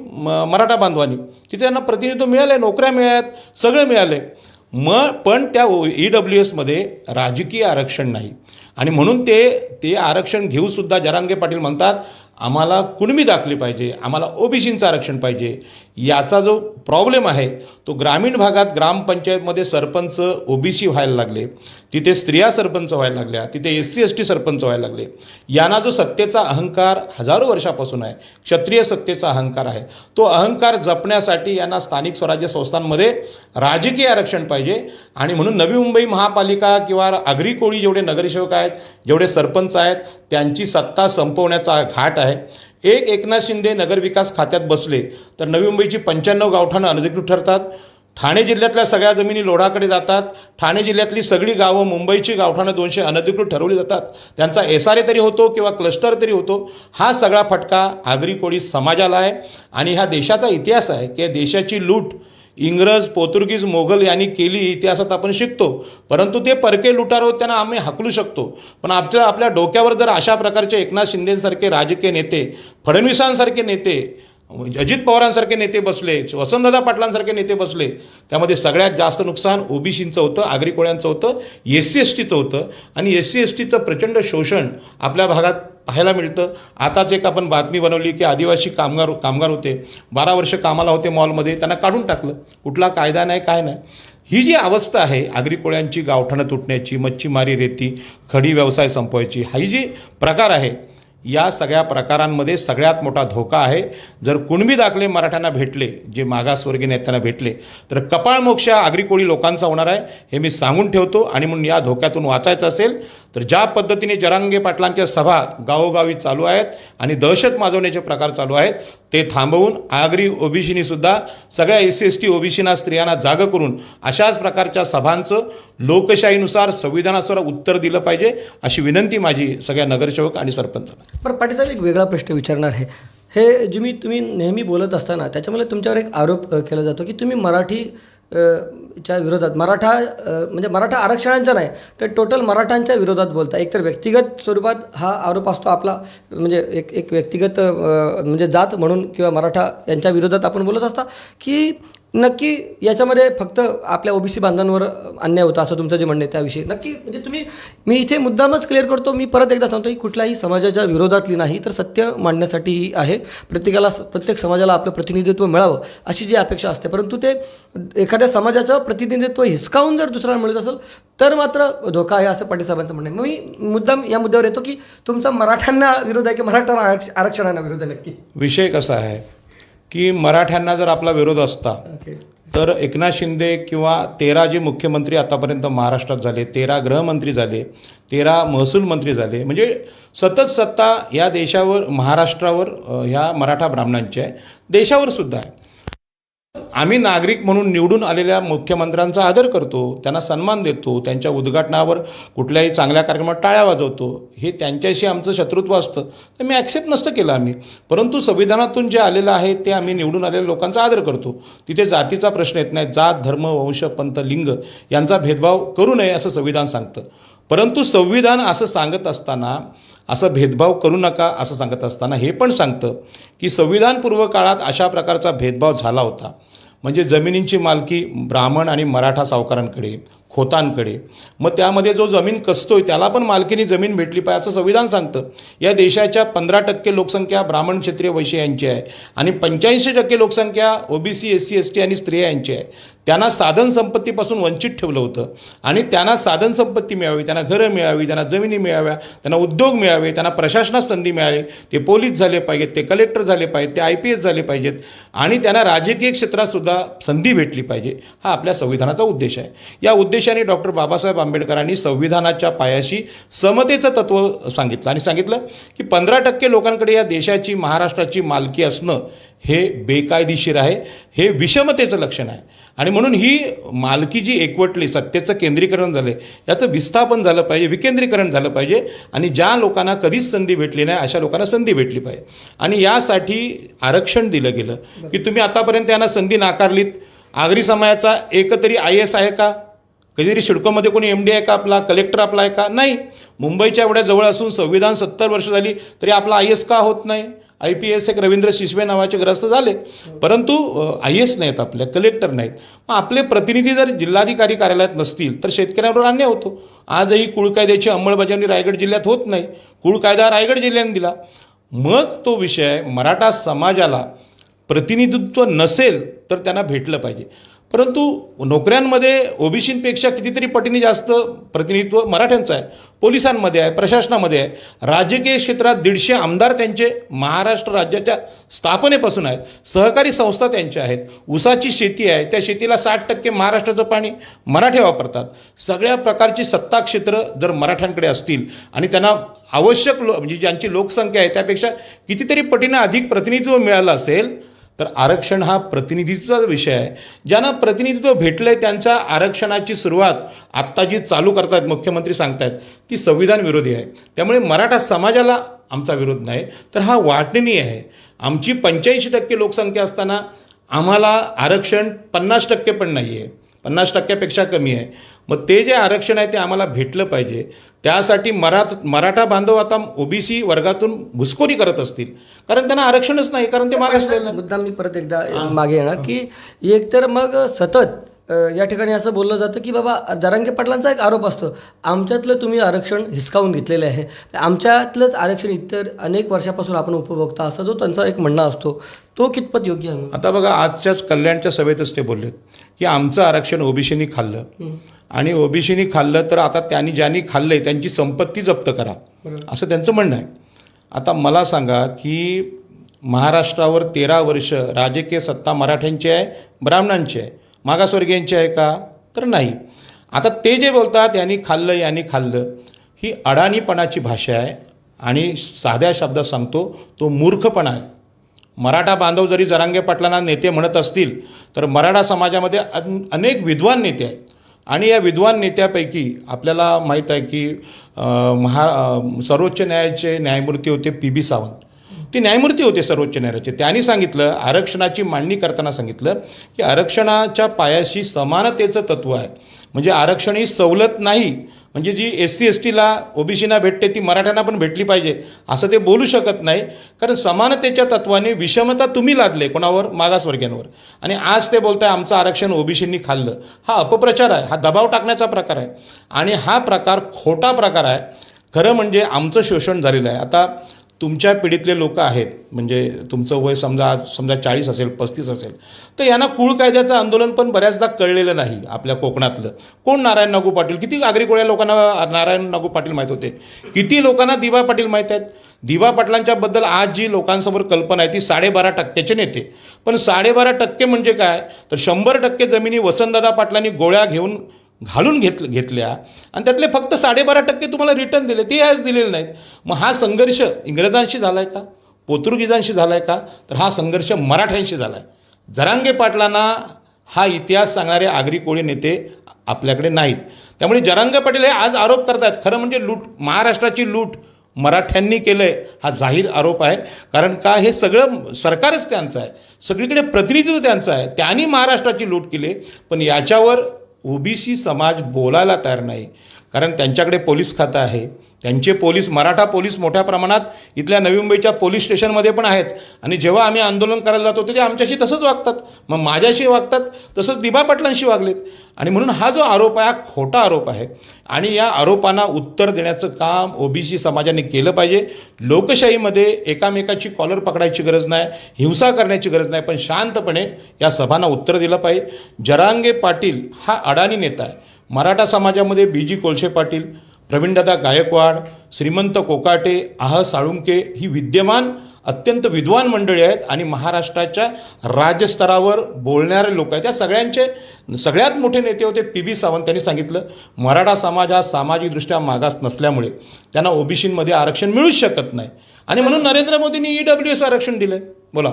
B: मराठा बांधवांनी. तिथे त्यांना प्रतिनिधित्व मिळालं, नोकऱ्या मिळाल्यात, सगळं मिळालं आहे. पण त्या EWSमध्ये राजकीय आरक्षण नाही. आणि म्हणून ते आरक्षण घेऊसुद्धा जरांगे पाटील म्हणतात आम्हाला कुणबी दाखली पाहिजे, आम्हाला ओबीसींचं आरक्षण पाहिजे. याचा जो प्रॉब्लेम आहे तो ग्रामीण भागात ग्रामपंचायतमध्ये सरपंच ओबीसी व्हायला लागले, तिथे स्त्रिया सरपंच व्हायला लागल्या, तिथे SC ST सरपंच व्हायला लागले. यांना जो सत्तेचा अहंकार हजारो वर्षापासून आहे, क्षत्रिय सत्तेचा अहंकार आहे, तो अहंकार जपण्यासाठी यांना स्थानिक स्वराज्य संस्थांमध्ये राजकीय आरक्षण पाहिजे. आणि म्हणून नवी मुंबई महापालिका किंवा आगरी कोळी जेवढे नगरसेवक आहेत, जेवढे सरपंच आहेत, त्यांची सत्ता संपवण्याचा घाट आहे. एकनाथ शिंदे नगरविकास खात्यात बसले तर नवी मुंबईची 95 गावठाणं अनधिकृत ठरतात. ठाणे जिल्ह्यातल्या सगळ्या जमिनी लोढाकडे जातात. ठाणे जिल्ह्यातली सगळी गावं, मुंबईची गावठाणं 200 अनधिकृत ठरवली जातात. त्यांचा SRA तरी होतो किंवा क्लस्टर तरी होतो. हा सगळा फटका आगरी कोळी समाजाला आहे. आणि ह्या देशाचा इतिहास आहे की देशाची लूट इंग्रज, पोर्तुगीज, मोगल यांनी केली, इतिहासात आपण शिकतो. परंतु ते परके लुटार होत, त्यांना आम्ही हाकलू शकतो. पण आपल्या डोक्यावर जर अशा प्रकारचे एकनाथ शिंदेसारखे राजकीय नेते, फडणवीसांसारखे नेते, अजित पवारांसारखे नेते बसले, वसंतदादा पाटलांसारखे नेते बसले, त्यामध्ये सगळ्यात जास्त नुकसान ओबीसींचं होतं, आगरी कोळ्यांचं होतं, SC STचं होतं. आणि SC STचं प्रचंड शोषण आपल्या भागात पाहायला मिळतं. आताच एक आपण बातमी बनवली की आदिवासी कामगार होते, 12 वर्ष कामाला होते मॉलमध्ये, त्यांना काढून टाकलं. कुठला कायदा नाही, काय नाही. ही जी अवस्था आहे आगरी कोळ्यांची, गावठाणं तुटण्याची, मच्छीमारी, रेती, खडी व्यवसाय संपवायची, ही जी प्रकार आहे, या सगळ्या प्रकारांमध्ये सगळ्यात मोठा धोका आहे. जर कुणबी दाखले मराठ्यांना भेटले, जे मागासवर्गीय नेत्यांना भेटले, तर कपाळमोक्ष आगरी कोळी लोकांचा होणार आहे, हे मी सांगून ठेवतो. आणि म्हणून या धोक्यातून वाचायचं असेल तर ज्या पद्धतीने जरांगे पाटलांच्या सभा गावोगावी चालू आहेत आणि दहशत माजवण्याचे प्रकार चालू आहेत, ते थांबवून आगरी ओबीसीनी सुद्धा सगळ्या SC ST ओबीसीना, स्त्रियांना जागं करून अशाच प्रकारच्या सभांचं लोकशाहीनुसार, संविधानानुसार उत्तर दिलं पाहिजे, अशी विनंती माझी सगळ्या नगरसेवक आणि सरपंचांना.
A: बरं पाटील साहेब, एक वेगळा प्रश्न विचारणार आहे. हे तुम्ही नेहमी बोलत असताना त्याच्यामुळे तुमच्यावर एक आरोप केला जातो की तुम्ही मराठी च्या विरोधात, म्हणजे मराठा आरक्षणांच्या नाही तर टोटल मराठांच्या विरोधात बोलता. एकतर व्यक्तिगत स्वरूपात हा आरोप असतो आपला, म्हणजे एक व्यक्तिगत म्हणजे जात म्हणून किंवा मराठा यांच्या विरोधात आपण बोलत असता, की नक्की याच्यामध्ये फक्त आपल्या ओबीसी बांधवांवर अन्याय होता असं तुमचं जे म्हणणं आहे त्याविषयी नक्की म्हणजे मी इथे मुद्दामच क्लिअर करतो, मी परत एकदा सांगतो की कुठल्याही समाजाच्या विरोधातली नाही तर सत्य मांडण्यासाठी ही आहे. प्रत्येक समाजाला आपलं प्रतिनिधित्व मिळावं अशी जी अपेक्षा असते, परंतु ते एखाद्या समाजाचं प्रतिनिधित्व हिसकावून जर दुसऱ्याला मिळत असेल तर मात्र धोका आहे असं पाटील साहेबांचं म्हणणं आहे. मग मी मुद्दाम या मुद्द्यावर येतो की तुमचा मराठ्यांना विरोध आहे की मराठा आरक्षणाला विरोध आहे नक्की?
B: विषय कसा आहे की मराठ्यांना जर आपला विरोध असता तर एकनाथ शिंदे किंवा 13 जे मुख्यमंत्री आतापर्यंत महाराष्ट्रात झाले, 13 गृहमंत्री झाले, 13 महसूल मंत्री झाले, म्हणजे सतत सत्ता या देशावर, महाराष्ट्रावर ह्या मराठा ब्राह्मणांची आहे, देशावर सुद्धा आहे. आम्ही नागरिक म्हणून निवडून आलेल्या मुख्यमंत्र्यांचा आदर करतो, त्यांना सन्मान देतो, त्यांच्या उद्घाटनावर कुठल्याही चांगल्या कार्यक्रमात टाळ्या वाजवतो. हे त्यांच्याशी आमचं शत्रुत्व असतं तर मी ॲक्सेप्ट नसतं केलं आम्ही, परंतु संविधानातून जे आलेलं आहे ते आम्ही निवडून आलेल्या लोकांचा आदर करतो. तिथे जातीचा प्रश्न येत नाही, जात, धर्म, वंश, पंथ, लिंग यांचा भेदभाव करू नये असं संविधान सांगतं. परंतु संविधान असं सांगत असताना, असं भेदभाव करू नका असं सांगत असताना हे पण सांगतं की संविधानपूर्व काळात अशा प्रकारचा भेदभाव झाला होता. म्हणजे जमिनींची मालकी ब्राह्मण आणि मराठा सावकारांकडे, खोतांकडे, मग त्यामध्ये जो जमीन कसतोय त्याला पण मालकीनी जमीन भेटली पाहिजे असं संविधान सांगतं. या देशाच्या 15% लोकसंख्या ब्राह्मण क्षत्रिय वैश्य यांची आहे आणि 85% लोकसंख्या ओबीसी, SC, ST आणि स्त्रिया यांची आहे. त्यांना साधन संपत्तीपासून वंचित ठेवलं होतं आणि त्यांना साधन संपत्ती मिळावी, त्यांना घरं मिळावी, त्यांना जमिनी मिळाव्या, त्यांना उद्योग मिळावे, त्यांना प्रशासनात संधी मिळावी, ते पोलीस झाले पाहिजेत, ते कलेक्टर झाले पाहिजेत, ते IPS झाले पाहिजेत आणि त्यांना राजकीय क्षेत्रातसुद्धा संधी भेटली पाहिजे. हा आपल्या संविधानाचा उद्देश आहे. या उद्देशाने डॉक्टर बाबासाहेब आंबेडकरांनी संविधानाच्या पायाशी समतेचं तत्त्व सांगितलं आणि सांगितलं की 15% लोकांकडे या देशाची, महाराष्ट्राची मालकी असणं हे बेकायदेशीर आहे, हे विषमतेचं लक्षण आहे आणि म्हणून ही मालकी जी एकवटली, सत्तेचं केंद्रीकरण झालं आहे, याचं विस्थापन झालं पाहिजे, विकेंद्रीकरण झालं पाहिजे आणि ज्या लोकांना कधीच संधी भेटली नाही अशा लोकांना संधी भेटली पाहिजे. आणि यासाठी आरक्षण दिलं गेलं की तुम्ही आतापर्यंत यांना संधी नाकारलीत. आगरी समाजाचा एकतरी IAS आहे का? कधीतरी सिडकोमध्ये कोणी MD आहे का? आपला कलेक्टर आपला आहे का? नाही. मुंबईच्या एवढ्या जवळ असून संविधान 70 वर्ष झाली तरी आपला IAS का होत नाही? IPS एक रवींद्र शिसवे नावाचे ग्रस्त झाले, परंतु IAS नाहीत, आपल्या कलेक्टर नाहीत. मग आपले प्रतिनिधी जर जिल्हाधिकारी कार्यालयात नसतील तर शेतकऱ्यांवर अन्याय होतो. आजही कुळ कायद्याची अंमलबजावणी रायगड जिल्ह्यात होत नाही. कुळ कायदा रायगड जिल्ह्याने दिला. मग तो विषय मराठा समाजाला प्रतिनिधित्व नसेल तर त्यांना भेटलं पाहिजे. परंतु नोकऱ्यांमध्ये ओबीसींपेक्षा कितीतरी पटीने जास्त प्रतिनिधित्व मराठ्यांचं आहे. पोलिसांमध्ये आहे, प्रशासनामध्ये आहे, राजकीय क्षेत्रात 150 आमदार त्यांचे महाराष्ट्र राज्याच्या स्थापनेपासून आहेत. सहकारी संस्था त्यांच्या आहेत. ऊसाची शेती आहे, त्या शेतीला 60% महाराष्ट्राचं पाणी मराठे वापरतात. सगळ्या प्रकारची सत्ता क्षेत्र जर मराठ्यांकडे असतील आणि त्यांना आवश्यक म्हणजे ज्यांची लोकसंख्या आहे त्यापेक्षा कितीतरी पटीने अधिक प्रतिनिधित्व मिळालं असेल तर आरक्षण हा प्रतिनिधित्वाचा विषय आहे. ज्यांना प्रतिनिधित्व भेटलं आहे त्यांच्या आरक्षणाची सुरुवात आत्ता जी चालू करतायत मुख्यमंत्री सांगतायत ती संविधान विरोधी आहे. त्यामुळे मराठा समाजाला आमचा विरोध नाही तर हा वाटणी आहे. आमची 85% लोकसंख्या असताना आम्हाला आरक्षण 50% पण नाही आहे, 50%पेक्षा कमी आहे. मग ते जे आरक्षण आहे ते आम्हाला भेटलं पाहिजे. त्यासाठी मराठा बांधव आता ओबीसी वर्गातून घुसखोरी करत असतील कारण त्यांना आरक्षणच नाही, कारण ते मागासलेलं नाही.
A: मुद्दाम मी परत एकदा मागे येणार की एकतर मग सतत या ठिकाणी असं बोललं जातं की बाबा जरांगे पाटलांचा एक आरोप असतो, आमच्यातलं तुम्ही आरक्षण हिसकावून घेतलेलं आहे, आमच्यातलंच आरक्षण इतर अनेक वर्षापासून आपण उपभोगता, असा जो त्यांचा एक म्हणणं असतो तो कितपत योग्य आहे?
B: आता बघा, आजच्याच कल्याणच्या सभेतच ते बोललेत की आमचं आरक्षण ओबीसीनी खाल्लं आणि ओबीसीनी खाल्लं तर आता ज्यांनी खाल्लंय त्यांची संपत्ती जप्त करा, असं त्यांचं म्हणणं आहे. आता मला सांगा की महाराष्ट्रावर 13 वर्ष राजकीय सत्ता मराठ्यांची आहे, ब्राह्मणांची आहे, मागासवर्गीयांची आहे का? तर नाही. आता ते जे बोलतात यांनी खाल्लं ही अडाणीपणाची भाषा आहे आणि साध्या शब्दात सांगतो तो मूर्खपणा आहे. मराठा बांधव जरी जरांगे पाटलांना नेते म्हणत असतील तर मराठा समाजामध्ये अनेक विद्वान नेते आहेत आणि या विद्वान नेत्यापैकी आपल्याला माहीत आहे की सर्वोच्च न्यायालयाचे न्यायमूर्ती होते PB सावंत. ते न्यायमूर्ती होते सर्वोच्च न्यायालयाचे. त्यांनी सांगितलं, आरक्षणाची मांडणी करताना सांगितलं की आरक्षणाच्या पायाशी समानतेचं तत्त्व आहे. म्हणजे आरक्षण ही सवलत नाही, म्हणजे जी SC STला OBCना भेटते ती मराठ्यांना पण भेटली पाहिजे असं ते बोलू शकत नाही. कारण समानतेच्या तत्त्वाने विषमता तुम्ही लादले कोणावर? मागासवर्गीयांवर. आणि आज ते बोलताय आमचं आरक्षण OBCंनी खाल्लं. हा अपप्रचार आहे, हा दबाव टाकण्याचा प्रकार आहे आणि हा प्रकार खोटा प्रकार आहे. खरं म्हणजे आमचं शोषण झालेलं आहे. आता तुमच्या पिढीतले लोक आहेत, म्हणजे तुमचं वय समजा 40 असेल, 35 असेल, तर यांना कुळ कायद्याचं आंदोलन पण बऱ्याचदा कळलेलं नाही. आपल्या कोकणातलं कोण? नारायण नागू पाटील. किती आगरी कोळ्या लोकांना नारायण नागू पाटील माहीत होते? किती लोकांना दिवा पाटील माहीत आहेत? दिवा पाटलांच्याबद्दल आज जी लोकांसमोर कल्पना आहे ती 12.5% नेते. पण 12.5% म्हणजे काय? तर 100% जमिनी वसंतदादा पाटलांनी गोळ्या घेऊन घालून घेतल्या आणि त्यातले फक्त 12.5% तुम्हाला रिटर्न दिले, ते आज दिलेले नाहीत. मग हा संघर्ष इंग्रजांशी झाला आहे का? पोर्तुगीजांशी झाला आहे का? तर हा संघर्ष मराठ्यांशी झाला आहे. जरांगे पाटलांना हा इतिहास सांगणारे आगरी कोळी नेते आपल्याकडे नाहीत. त्यामुळे जरांगे पाटील हे आज आरोप करतात. खरं म्हणजे लूट, महाराष्ट्राची लूट मराठ्यांनी केलं आहे हा जाहीर आरोप आहे. कारण का? हे सगळं सरकारच त्यांचं आहे, सगळीकडे प्रतिनिधित्व त्यांचं आहे. त्यांनी महाराष्ट्राची लूट केली. पण याच्यावर OBC समाज बोलायला तयार नाही. कारण त्यांच्याकडे पोलीस खातं आहे, त्यांचे पोलीस, मराठा पोलीस मोठ्या प्रमाणात इथल्या नवी मुंबईच्या पोलीस स्टेशनमध्ये पण आहेत. आणि जेव्हा आम्ही आंदोलन करायला जातो ते आमच्याशी तसंच वागतात. मग माझ्याशी वागतात तसंच दिबा पाटलांशी वागलेत. आणि म्हणून हा जो आरोप आहे हा खोटा आरोप आहे. आणि या आरोपांना उत्तर देण्याचं काम OBC समाजाने केलं पाहिजे. लोकशाहीमध्ये एकामेकाची कॉलर पकडायची गरज नाही, हिंसा करण्याची गरज नाही, पण शांतपणे या सभांना उत्तर दिलं पाहिजे. जरांगे पाटील हा अडाणी नेता आहे. मराठा समाजामध्ये BG कोळसे पाटील, प्रवीणदादा गायकवाड, श्रीमंत कोकाटे, साळुंके ही विद्यमान अत्यंत विद्वान मंडळी आहेत आणि महाराष्ट्राच्या राज्यस्तरावर बोलणारे लोक आहेत. त्या सगळ्यांचे सगळ्यात मोठे नेते होते PB सावंत. त्यांनी सांगितलं मराठा समाज हा सामाजिकदृष्ट्या मागास नसल्यामुळे त्यांना OBCमध्ये आरक्षण मिळूच शकत नाही आणि म्हणून नरेंद्र मोदींनी EWS आरक्षण दिलं. बोला.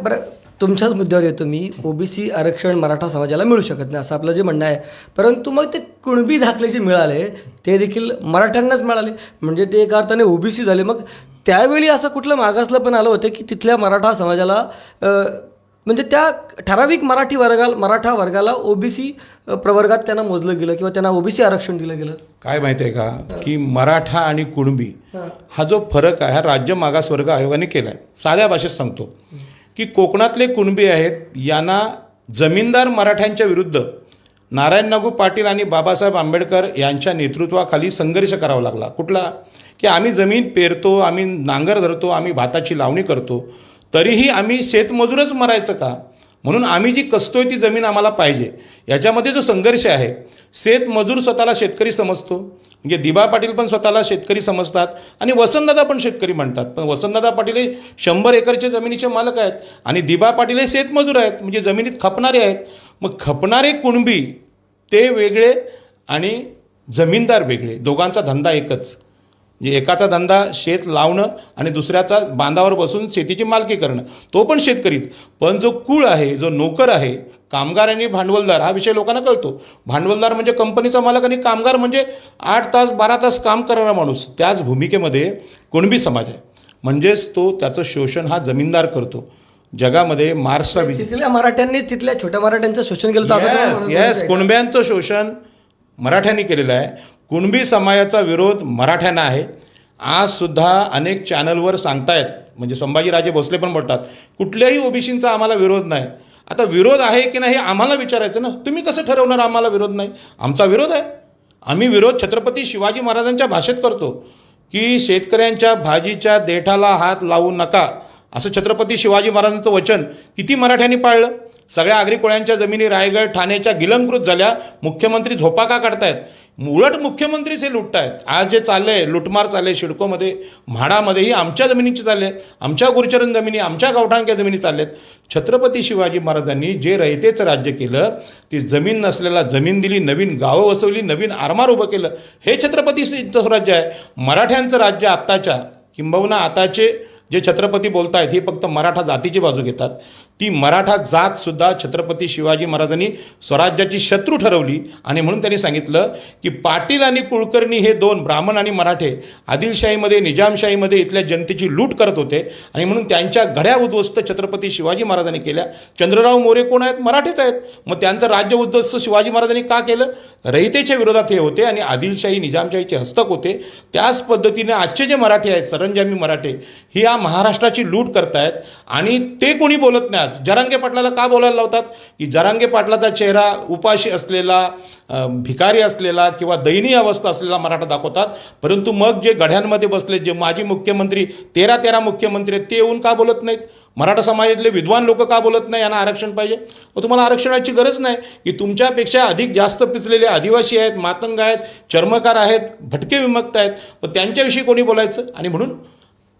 A: बरं, तुमच्याच मुद्द्यावर येतो मी. OBC आरक्षण मराठा समाजाला मिळू शकत नाही असं आपलं जे म्हणणं आहे. परंतु मग ते कुणबी दाखले जे मिळाले ते देखील मराठ्यांनाच मिळाले, म्हणजे ते एका अर्थाने OBC झाले. मग त्यावेळी असं कुठलं मागासलं पण आलं होतं की तिथल्या मराठा समाजाला म्हणजे त्या ठराविक मराठा वर्गाला OBC प्रवर्गात त्यांना मोजलं गेलं किंवा त्यांना OBC आरक्षण दिलं गेलं?
B: काय माहिती आहे का की मराठा आणि कुणबी हा जो फरक आहे हा राज्य मागासवर्ग आयोगाने केला आहे. साध्या भाषेत सांगतो की कोकणातले कुणबी आहेत यांना जमीनदार मराठ्यांच्या विरुद्ध नारायण नागू पाटील आणि बाबासाहेब आंबेडकर यांच्या नेतृत्वाखाली संघर्ष करावा लागला. कुठला? की आम्ही जमीन पेरतो, आम्ही नांगर धरतो, आम्ही भाताची लावणी करतो, तरीही आम्ही शेतमजूरच मरायचं का? म्हणून आम्ही जी कसतोय ती जमीन आम्हाला पाहिजे. याच्यामध्ये जो संघर्ष आहे, शेतमजूर स्वतःला शेतकरी समजतो, म्हणजे दिबा पाटील पण स्वतःला शेतकरी समजतात आणि वसंतदादा पण शेतकरी म्हणतात. पण वसंतदादा पाटील हे 100 एकरचे जमिनीचे मालक आहेत आणि दिबा पाटील हे शेतमजूर आहेत, म्हणजे जमिनीत खपणारे आहेत. मग खपणारे कुणबी ते वेगळे आणि जमीनदार वेगळे, दोघांचा धंदा एकच. म्हणजे एकाचा धंदा शेत लावणं आणि दुसऱ्याचा बांधावर बसून शेतीची मालकी करणं, तो पण शेतकरीच. पण जो कुळ आहे, जो नोकर आहे, कामगार आणि भांडवलदार, हा विषय लोकांना कळतो. भांडवलदार म्हणजे कंपनीचा मालक आणि कामगार म्हणजे 8 तास 12 तास काम करणारा माणूस. त्याच भूमिकेमध्ये कुणबी समाज आहे. म्हणजेच तो त्याचं शोषण हा जमीनदार करतो. जगामध्ये मार्क्सचा
A: तिथल्या मराठ्यांनी तिथल्या छोट्या मराठ्यांचं शोषण केलं तर
B: येस, कुणब्यांचं शोषण मराठ्यांनी केलेलं आहे. कुणबी समाजाचा विरोध मराठ्यांना आहे. आजसुद्धा अनेक चॅनलवर सांगतायत, म्हणजे संभाजीराजे भोसले पण बोलतात कुठल्याही OBCंचा आम्हाला विरोध नाही. आता विरोध आहे की नाही हे आम्हाला विचारायचं ना. तुम्ही कसं ठरवणार आम्हाला विरोध नाही? आमचा विरोध आहे. आम्ही विरोध छत्रपती शिवाजी महाराजांच्या भाषेत करतो की शेतकऱ्यांच्या भाजीच्या देठाला हात लावू नका, असं छत्रपती शिवाजी महाराजांचं वचन किती मराठ्यांनी पाळलं? सगळ्या आगरी कोळ्यांच्या जमिनी रायगड ठाण्याच्या गिलंकृत झाल्या. मुख्यमंत्री झोपा का काढतायत? उलट मुख्यमंत्रीच हे लुटतायत. आज जे चाललंय लुटमार चालले शिडकोमध्ये, म्हाडामध्येही आमच्या जमिनीची चालले, आमच्या गुरुचरण जमिनी, आमच्या गावठाणच्या जमिनी चालल्यात. छत्रपती शिवाजी महाराजांनी जे रयतेचं राज्य केलं, ती जमीन नसलेला जमीन दिली, नवीन गावं वसवली, नवीन आरमार उभं केलं, हे छत्रपती स्वराज्य आहे. मराठ्यांचं राज्य आत्ताच्या किंबहुना आताचे जे छत्रपती बोलतायत हे फक्त मराठा जातीची बाजू घेतात. ती मराठा जातसुद्धा छत्रपती शिवाजी महाराजांनी स्वराज्याची शत्रू ठरवली आणि म्हणून त्यांनी सांगितलं की पाटील आणि कुलकर्णी हे दोन ब्राह्मण आणि मराठे आदिलशाहीमध्ये निजामशाहीमध्ये इथल्या जनतेची लूट करत होते आणि म्हणून त्यांच्या घड्या उद्ध्वस्त छत्रपती शिवाजी महाराजांनी केल्या. चंद्रराव मोरे कोण आहेत? मराठेच आहेत. मग त्यांचं राज्य उद्ध्वस्त शिवाजी महाराजांनी का केलं? रयतेच्या विरोधात हे होते आणि आदिलशाही निजामशाहीचे हस्तक होते. त्याच पद्धतीने आजचे जे मराठे आहेत, सरंजामी मराठे, ही या महाराष्ट्राची लूट करतायत आणि ते कोणी बोलत नाही. आज जरांगे पाटलाला का बोलायला लावतात? की जरांगे पाटलाचा चेहरा उपाशी असलेला, भिकारी असलेला किंवा दयनीय अवस्था असलेला मराठा दाखवतात, परंतु मग जे गढ्यांमध्ये बसले, जे माजी मुख्यमंत्री 13 मुख्यमंत्री आहेत, ते येऊन का बोलत नाहीत? मराठा समाजातले विद्वान लोक का बोलत नाही यांना आरक्षण पाहिजे? व तुम्हाला आरक्षणाची गरज नाही की तुमच्यापेक्षा अधिक जास्त पिचलेले आदिवासी आहेत, मातंग आहेत, चर्मकार आहेत, भटके विमुक्त आहेत, व त्यांच्याविषयी कोणी बोलायचं? आणि म्हणून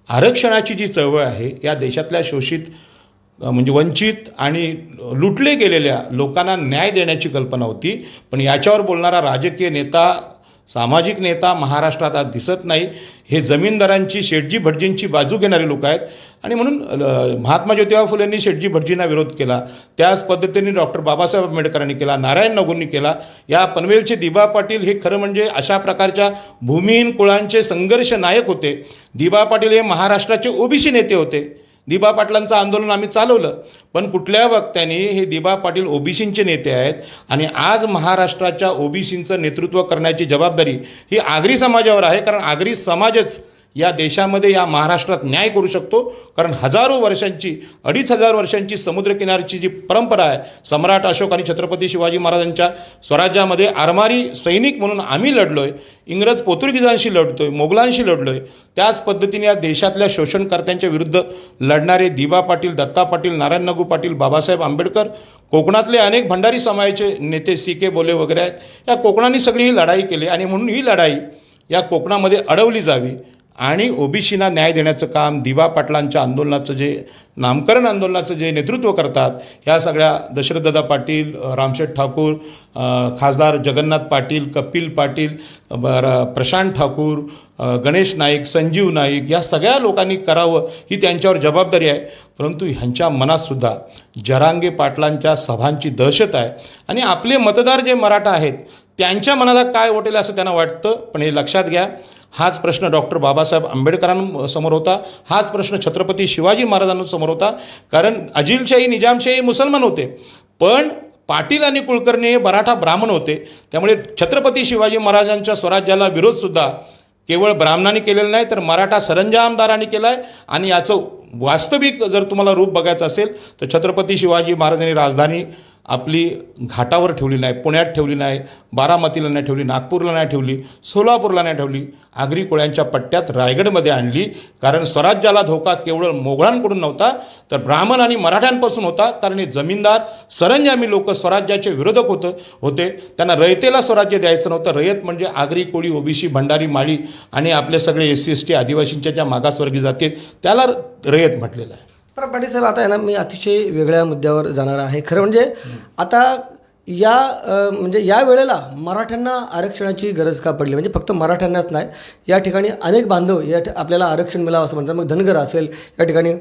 B: आरक्षणाची जी चळवळ आहे या देशातल्या शोषित म्हणजे वंचित आणि लुटले गेलेल्या लोकांना न्याय देण्याची कल्पना होती. पण याच्यावर बोलणारा राजकीय नेता, सामाजिक नेता महाराष्ट्रात आज दिसत नाही. हे जमीनदारांची, शेटजी भटजींची बाजू घेणारे लोक आहेत आणि म्हणून महात्मा ज्योतिबा फुलेंनी शेटजी भटजींना विरोध केला. त्याच पद्धतीने डॉक्टर बाबासाहेब आंबेडकरांनी केला, नारायण नगूंनी केला. या पनवेलचे दिबा पाटील हे खरं म्हणजे अशा प्रकारच्या भूमिहीन कुळांचे संघर्ष नायक होते. दिबा पाटील हे महाराष्ट्राचे ओबीसी नेते होते. दिबा पाटलांचं आंदोलन आम्ही चालवलं, पण कुठल्या वक्त्याने हे दिबा पाटील ओबीसींचे नेते आहेत आणि आज महाराष्ट्राच्या ओबीसींचं नेतृत्व करण्याची जबाबदारी ही आगरी समाजावर आहे. कारण आगरी समाजच या देशामध्ये, या महाराष्ट्रात न्याय करू शकतो. कारण हजारो वर्षांची, 2500 वर्षांची समुद्रकिनारची जी परंपरा आहे, सम्राट अशोक आणि छत्रपती शिवाजी महाराजांच्या स्वराज्यामध्ये आरमारी सैनिक म्हणून आम्ही लढलोय, इंग्रज पोर्तुगीजांशी लढतोय, मोगलांशी लढलोय. त्याच पद्धतीने या देशातल्या शोषणकर्त्यांच्या विरुद्ध लढणारे दिबा पाटील, दत्ता पाटील, नारायण नगू पाटील, बाबासाहेब आंबेडकर, कोकणातले अनेक भंडारी समाजाचे नेते सी.के. बोले वगैरे आहेत. या कोकणाने सगळी ही लढाई केली आणि म्हणून ही लढाई या कोकणामध्ये अडवली जावी आणि ओबीसींना न्याय देण्याचं काम दिबा पाटलांच्या आंदोलनाचं, जे नामकरण आंदोलनाचं जे नेतृत्व करतात, ह्या सगळ्या दशरथदादा पाटील, रामशेठ ठाकूर, खासदार जगन्नाथ पाटील, कपिल पाटील, प्रशांत ठाकूर, गणेश नाईक, संजीव नाईक, या सगळ्या लोकांनी करावं ही त्यांच्यावर जबाबदारी आहे. परंतु ह्यांच्या मनातसुद्धा जरांगे पाटलांच्या सभांची दहशत आहे आणि आपले मतदार जे मराठा आहेत त्यांच्या मनाला काय वाटेल असं त्यांना वाटतं. पण हे लक्षात घ्या, हाच प्रश्न डॉक्टर बाबासाहेब आंबेडकरांसमोर होता, हाच प्रश्न छत्रपती शिवाजी महाराजांसमोर होता. कारण आदिलशाही, निजामशाही मुसलमान होते, पण पाटील आणि कुलकर्णी हे मराठा ब्राह्मण होते. त्यामुळे छत्रपती शिवाजी महाराजांच्या स्वराज्याला विरोधसुद्धा केवळ ब्राह्मणांनी केलेलं नाही, तर मराठा सरंजामदारांनी केला आहे. आणि याचं वास्तविक जर तुम्हाला रूप बघायचं असेल तर छत्रपती शिवाजी महाराजांनी राजधानी आपली घाटावर ठेवली नाही, पुण्यात ठेवली नाही, बारामतीला नाही ठेवली, नागपूरला नाही ठेवली, सोलापूरला नाही ठेवली, आगरी कोळ्यांच्या पट्ट्यात रायगडमध्ये आणली. कारण स्वराज्याला धोका केवळ मोगलांकडून नव्हता, तर ब्राह्मण आणि मराठ्यांपासून होता. कारण हे जमीनदार, सरंजामी लोक स्वराज्याचे विरोधक होते. त्यांना रयतेला स्वराज्य द्यायचं नव्हतं. रयत म्हणजे आगरी कोळी, ओबीसी, भंडारी, माळी आणि आपले सगळे SC ST आदिवासींच्या ज्या मागासवर्गीय जाती आहेत त्याला रयत म्हटलेलं आहे.
A: पण पाटील साहेब, आता आहे ना, मी अतिशय वेगळ्या मुद्द्यावर जाणार आहे. खरं म्हणजे आता म्हणजे या वेळेला मराठ्यांना आरक्षणाची गरज का पडली? म्हणजे फक्त मराठ्यांनाच नाही, या ठिकाणी अनेक बांधव आपल्याला आरक्षण मिळावं असं म्हणतात. मग धनगर असेल, या ठिकाणी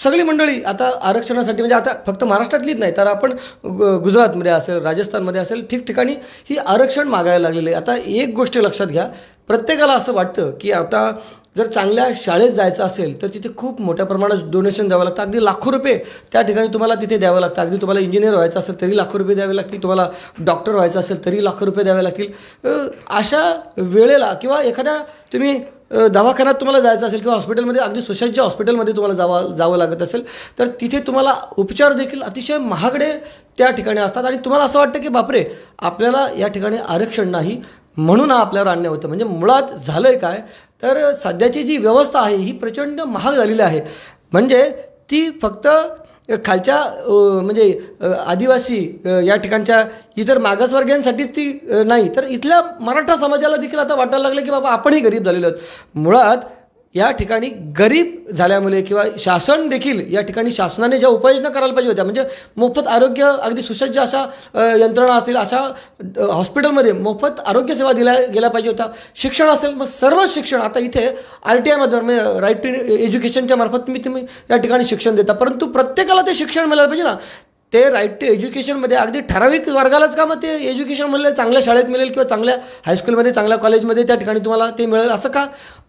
A: सगळी मंडळी आता आरक्षणासाठी, म्हणजे आता फक्त महाराष्ट्रातलीच नाही तर आपण गुजरातमध्ये असेल, राजस्थानमध्ये असेल, ठिकठिकाणी ही आरक्षण मागायला लागलेली आहे. आता एक गोष्ट लक्षात घ्या, प्रत्येकाला असं वाटतं की आता जर चांगल्या शाळेत जायचं असेल तर तिथे खूप मोठ्या प्रमाणात डोनेशन द्यावं लागतं. अगदी लाखो रुपये त्या ठिकाणी तुम्हाला तिथे द्यावं लागतं. अगदी तुम्हाला इंजिनियर व्हायचं असेल तरी लाखो रुपये द्यावे लागतील, तुम्हाला डॉक्टर व्हायचं असेल तरी लाखो रुपये द्यावे लागतील. अशा वेळेला किंवा एखाद्या तुम्ही दवाखान्यात तुम्हाला जायचं असेल किंवा हॉस्पिटलमध्ये, अगदी सुसज्ज हॉस्पिटलमध्ये तुम्हाला जावं लागत असेल तर तिथे तुम्हाला उपचार देखील अतिशय महागडे त्या ठिकाणी असतात. आणि तुम्हाला असं वाटतं की बापरे, आपल्याला या ठिकाणी आरक्षण नाही म्हणून आपल्यावर अन्याय होतं. म्हणजे मुळात झालं आहे काय, तर सध्याची जी व्यवस्था आहे ही प्रचंड महाग झालेली आहे. म्हणजे ती फक्त खालच्या म्हणजे आदिवासी या ठिकाणच्या इतर मागासवर्गीयांसाठीच ती नाही, तर इथल्या मराठा समाजाला देखील आता वाटायला लागलं की बाबा आपणही गरीब झालेलो आहोत. मुळात या ठिकाणी गरीब झाल्यामुळे किंवा शासन देखील या ठिकाणी शासनाने ज्या उपाययोजना करायला पाहिजे होत्या, म्हणजे मोफत आरोग्य अगदी सुसज्ज अशा यंत्रणा असतील, अशा हॉस्पिटलमध्ये मोफत आरोग्यसेवा दिल्या गेल्या पाहिजे होत्या. शिक्षण असेल, मग सर्व शिक्षण आता इथे RTIमध्ये म्हणजे राईट टू एज्युकेशनच्या मार्फत तुम्ही या ठिकाणी शिक्षण देता, परंतु प्रत्येकाला ते शिक्षण मिळालं पाहिजे ना. ते राईट टू एज्युकेशनमध्ये अगदी ठराविक वर्गालाच का मग ते एज्युकेशन मिळेल, चांगल्या शाळेत मिळेल किंवा चांगल्या हायस्कूलमध्ये, चांगल्या कॉलेजमध्ये त्या ठिकाणी तुम्हाला ते मिळेल असं का?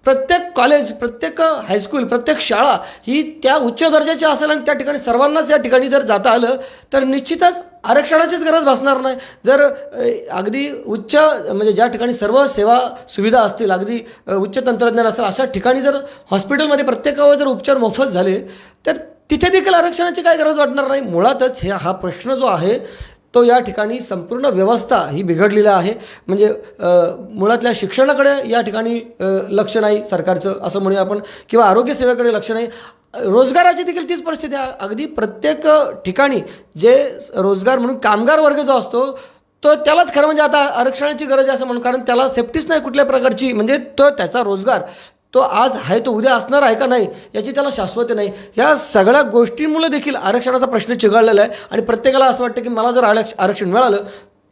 A: प्रत्येक कॉलेज, प्रत्येक हायस्कूल, प्रत्येक शाळा ही त्या उच्च दर्जाची असेल आणि त्या ठिकाणी सर्वांनाच या ठिकाणी जर जाता आलं तर निश्चितच आरक्षणाचीच गरज भासणार नाही. जर अगदी उच्च म्हणजे ज्या ठिकाणी सर्व सेवा सुविधा असतील, अगदी उच्च तंत्रज्ञान असेल, अशा ठिकाणी जर हॉस्पिटलमध्ये प्रत्येकावर जर उपचार मोफत झाले तर तिथे देखील आरक्षणाची काय गरज वाटणार नाही. मुळातच हा प्रश्न जो आहे तो या ठिकाणी संपूर्ण व्यवस्था ही बिघडलेला आहे. म्हणजे मुळातल्या शिक्षणाकडे या ठिकाणी लक्ष नाही सरकारचं असं म्हणूया आपण, किंवा आरोग्यसेवेकडे लक्ष नाही. रोजगाराची देखील तीच परिस्थिती आहे. अगदी प्रत्येक ठिकाणी जे रोजगार म्हणून कामगार वर्ग जो असतो तो त्यालाच खरं म्हणजे आता आरक्षणाची गरज आहे असं म्हणून, कारण त्याला सेफ्टीच नाही कुठल्या प्रकारची. म्हणजे तो त्याचा रोजगार तो आज आहे तो उद्या असणार आहे का नाही याची त्याला शाश्वती नाही. या सगळ्या गोष्टींमुळे देखील आरक्षणाचा प्रश्न चिघळलेला आहे आणि प्रत्येकाला असं वाटतं की मला जर आरक्षण मिळालं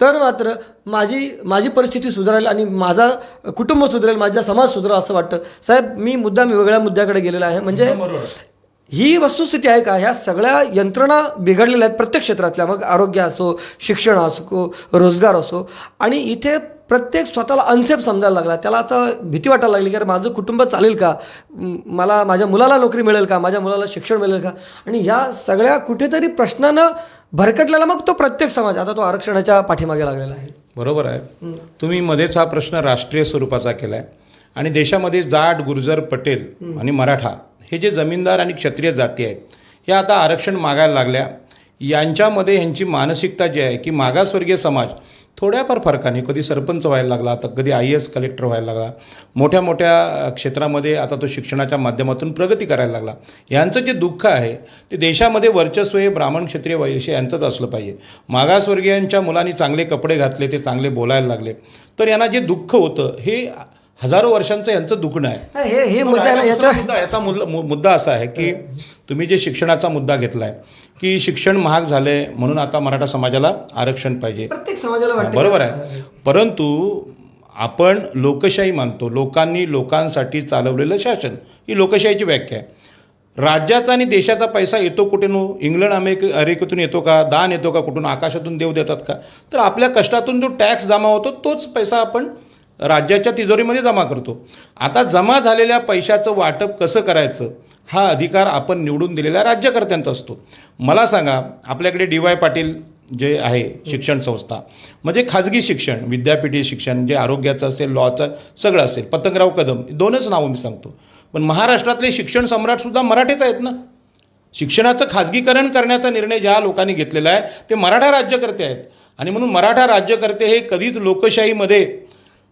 A: तर मात्र माझी परिस्थिती सुधारेल आणि माझा कुटुंब सुधारेल, माझा समाज सुधारेल असं वाटतं. साहेब, मी वेगळ्या मुद्द्याकडे गेलेला आहे. म्हणजे ही वस्तुस्थिती आहे का? ह्या सगळ्या यंत्रणा बिघडलेल्या आहेत प्रत्येक क्षेत्रातल्या, मग आरोग्य असो, शिक्षण असो, रोजगार असो, आणि इथे प्रत्येक स्वतःला अनसेफ समजायला लागला. त्याला आता भीती वाटायला लागली की अरे माझं कुटुंब चालेल का, मला माझ्या मुलाला नोकरी मिळेल का, माझ्या मुलाला शिक्षण मिळेल का. आणि ह्या सगळ्या कुठेतरी प्रश्नानं भरकटलेला मग तो प्रत्येक समाज आता तो आरक्षणाच्या पाठीमागे लागलेला आहे.
B: बरोबर आहे. तुम्ही मध्येच हा प्रश्न राष्ट्रीय स्वरूपाचा केला आहे आणि देशामध्ये जाट, गुर्जर, पटेल आणि मराठा हे जे जमीनदार आणि क्षत्रिय जाती आहेत ह्या आता आरक्षण मागायला लागल्या. यांच्यामध्ये ह्यांची मानसिकता जी आहे की मागासवर्गीय समाज थोड्याफार फरकाने कधी सरपंच व्हायला लागला, तर कधी IAS कलेक्टर व्हायला लागला, मोठ्या मोठ्या क्षेत्रामध्ये आता तो शिक्षणाच्या माध्यमातून प्रगती करायला लागला. यांचं जे दुःख आहे ते देशामध्ये वर्चस्व हे ब्राह्मण, क्षत्रिय, वैश्य यांचंच असलं पाहिजे. मागासवर्गीयांच्या मुलांनी चांगले कपडे घातले, ते चांगले बोलायला लागले, तर यांना जे दुःख होतं हे हजारो वर्षांचं यांचं दुखणं आहे.
A: हे
B: मुद्दा असा आहे की तुम्ही जे शिक्षणाचा मुद्दा घेतला आहे की शिक्षण महाग झालंय म्हणून आता मराठा समाजाला आरक्षण पाहिजे.
A: प्रत्येक समाजाला वाटतं,
B: बरोबर आहे. परंतु आपण लोकशाही मानतो, लोकांनी लोकांसाठी चालवलेलं शासन ही लोकशाहीची व्याख्या आहे. राज्याचा आणि देशाचा पैसा येतो कुठून? इंग्लंड, अमेरिकेतून येतो का? दान येतो का कुठून? आकाशातून देव देतात का? तर आपल्या कष्टातून जो टॅक्स जमा होतो तोच पैसा आपण राज्याच्या तिजोरीमध्ये जमा करतो. आता जमा झालेल्या पैशाचं वाटप कसं करायचं हा अधिकार आपण निवडून दिलेल्या राज्यकर्त्यांचा असतो. मला सांगा, आपल्याकडे DY पाटील जे आहे शिक्षण संस्था, म्हणजे खाजगी शिक्षण, विद्यापीठी शिक्षण जे आरोग्याचं असेल, लॉचं सगळं असेल, पतंगराव कदम, 2च नावं मी सांगतो, पण महाराष्ट्रातले शिक्षण सम्राटसुद्धा मराठीच आहेत ना. शिक्षणाचं खाजगीकरण करण्याचा निर्णय ज्या लोकांनी घेतलेला आहे ते मराठा राज्यकर्ते आहेत. आणि म्हणून मराठा राज्यकर्ते हे कधीच लोकशाहीमध्ये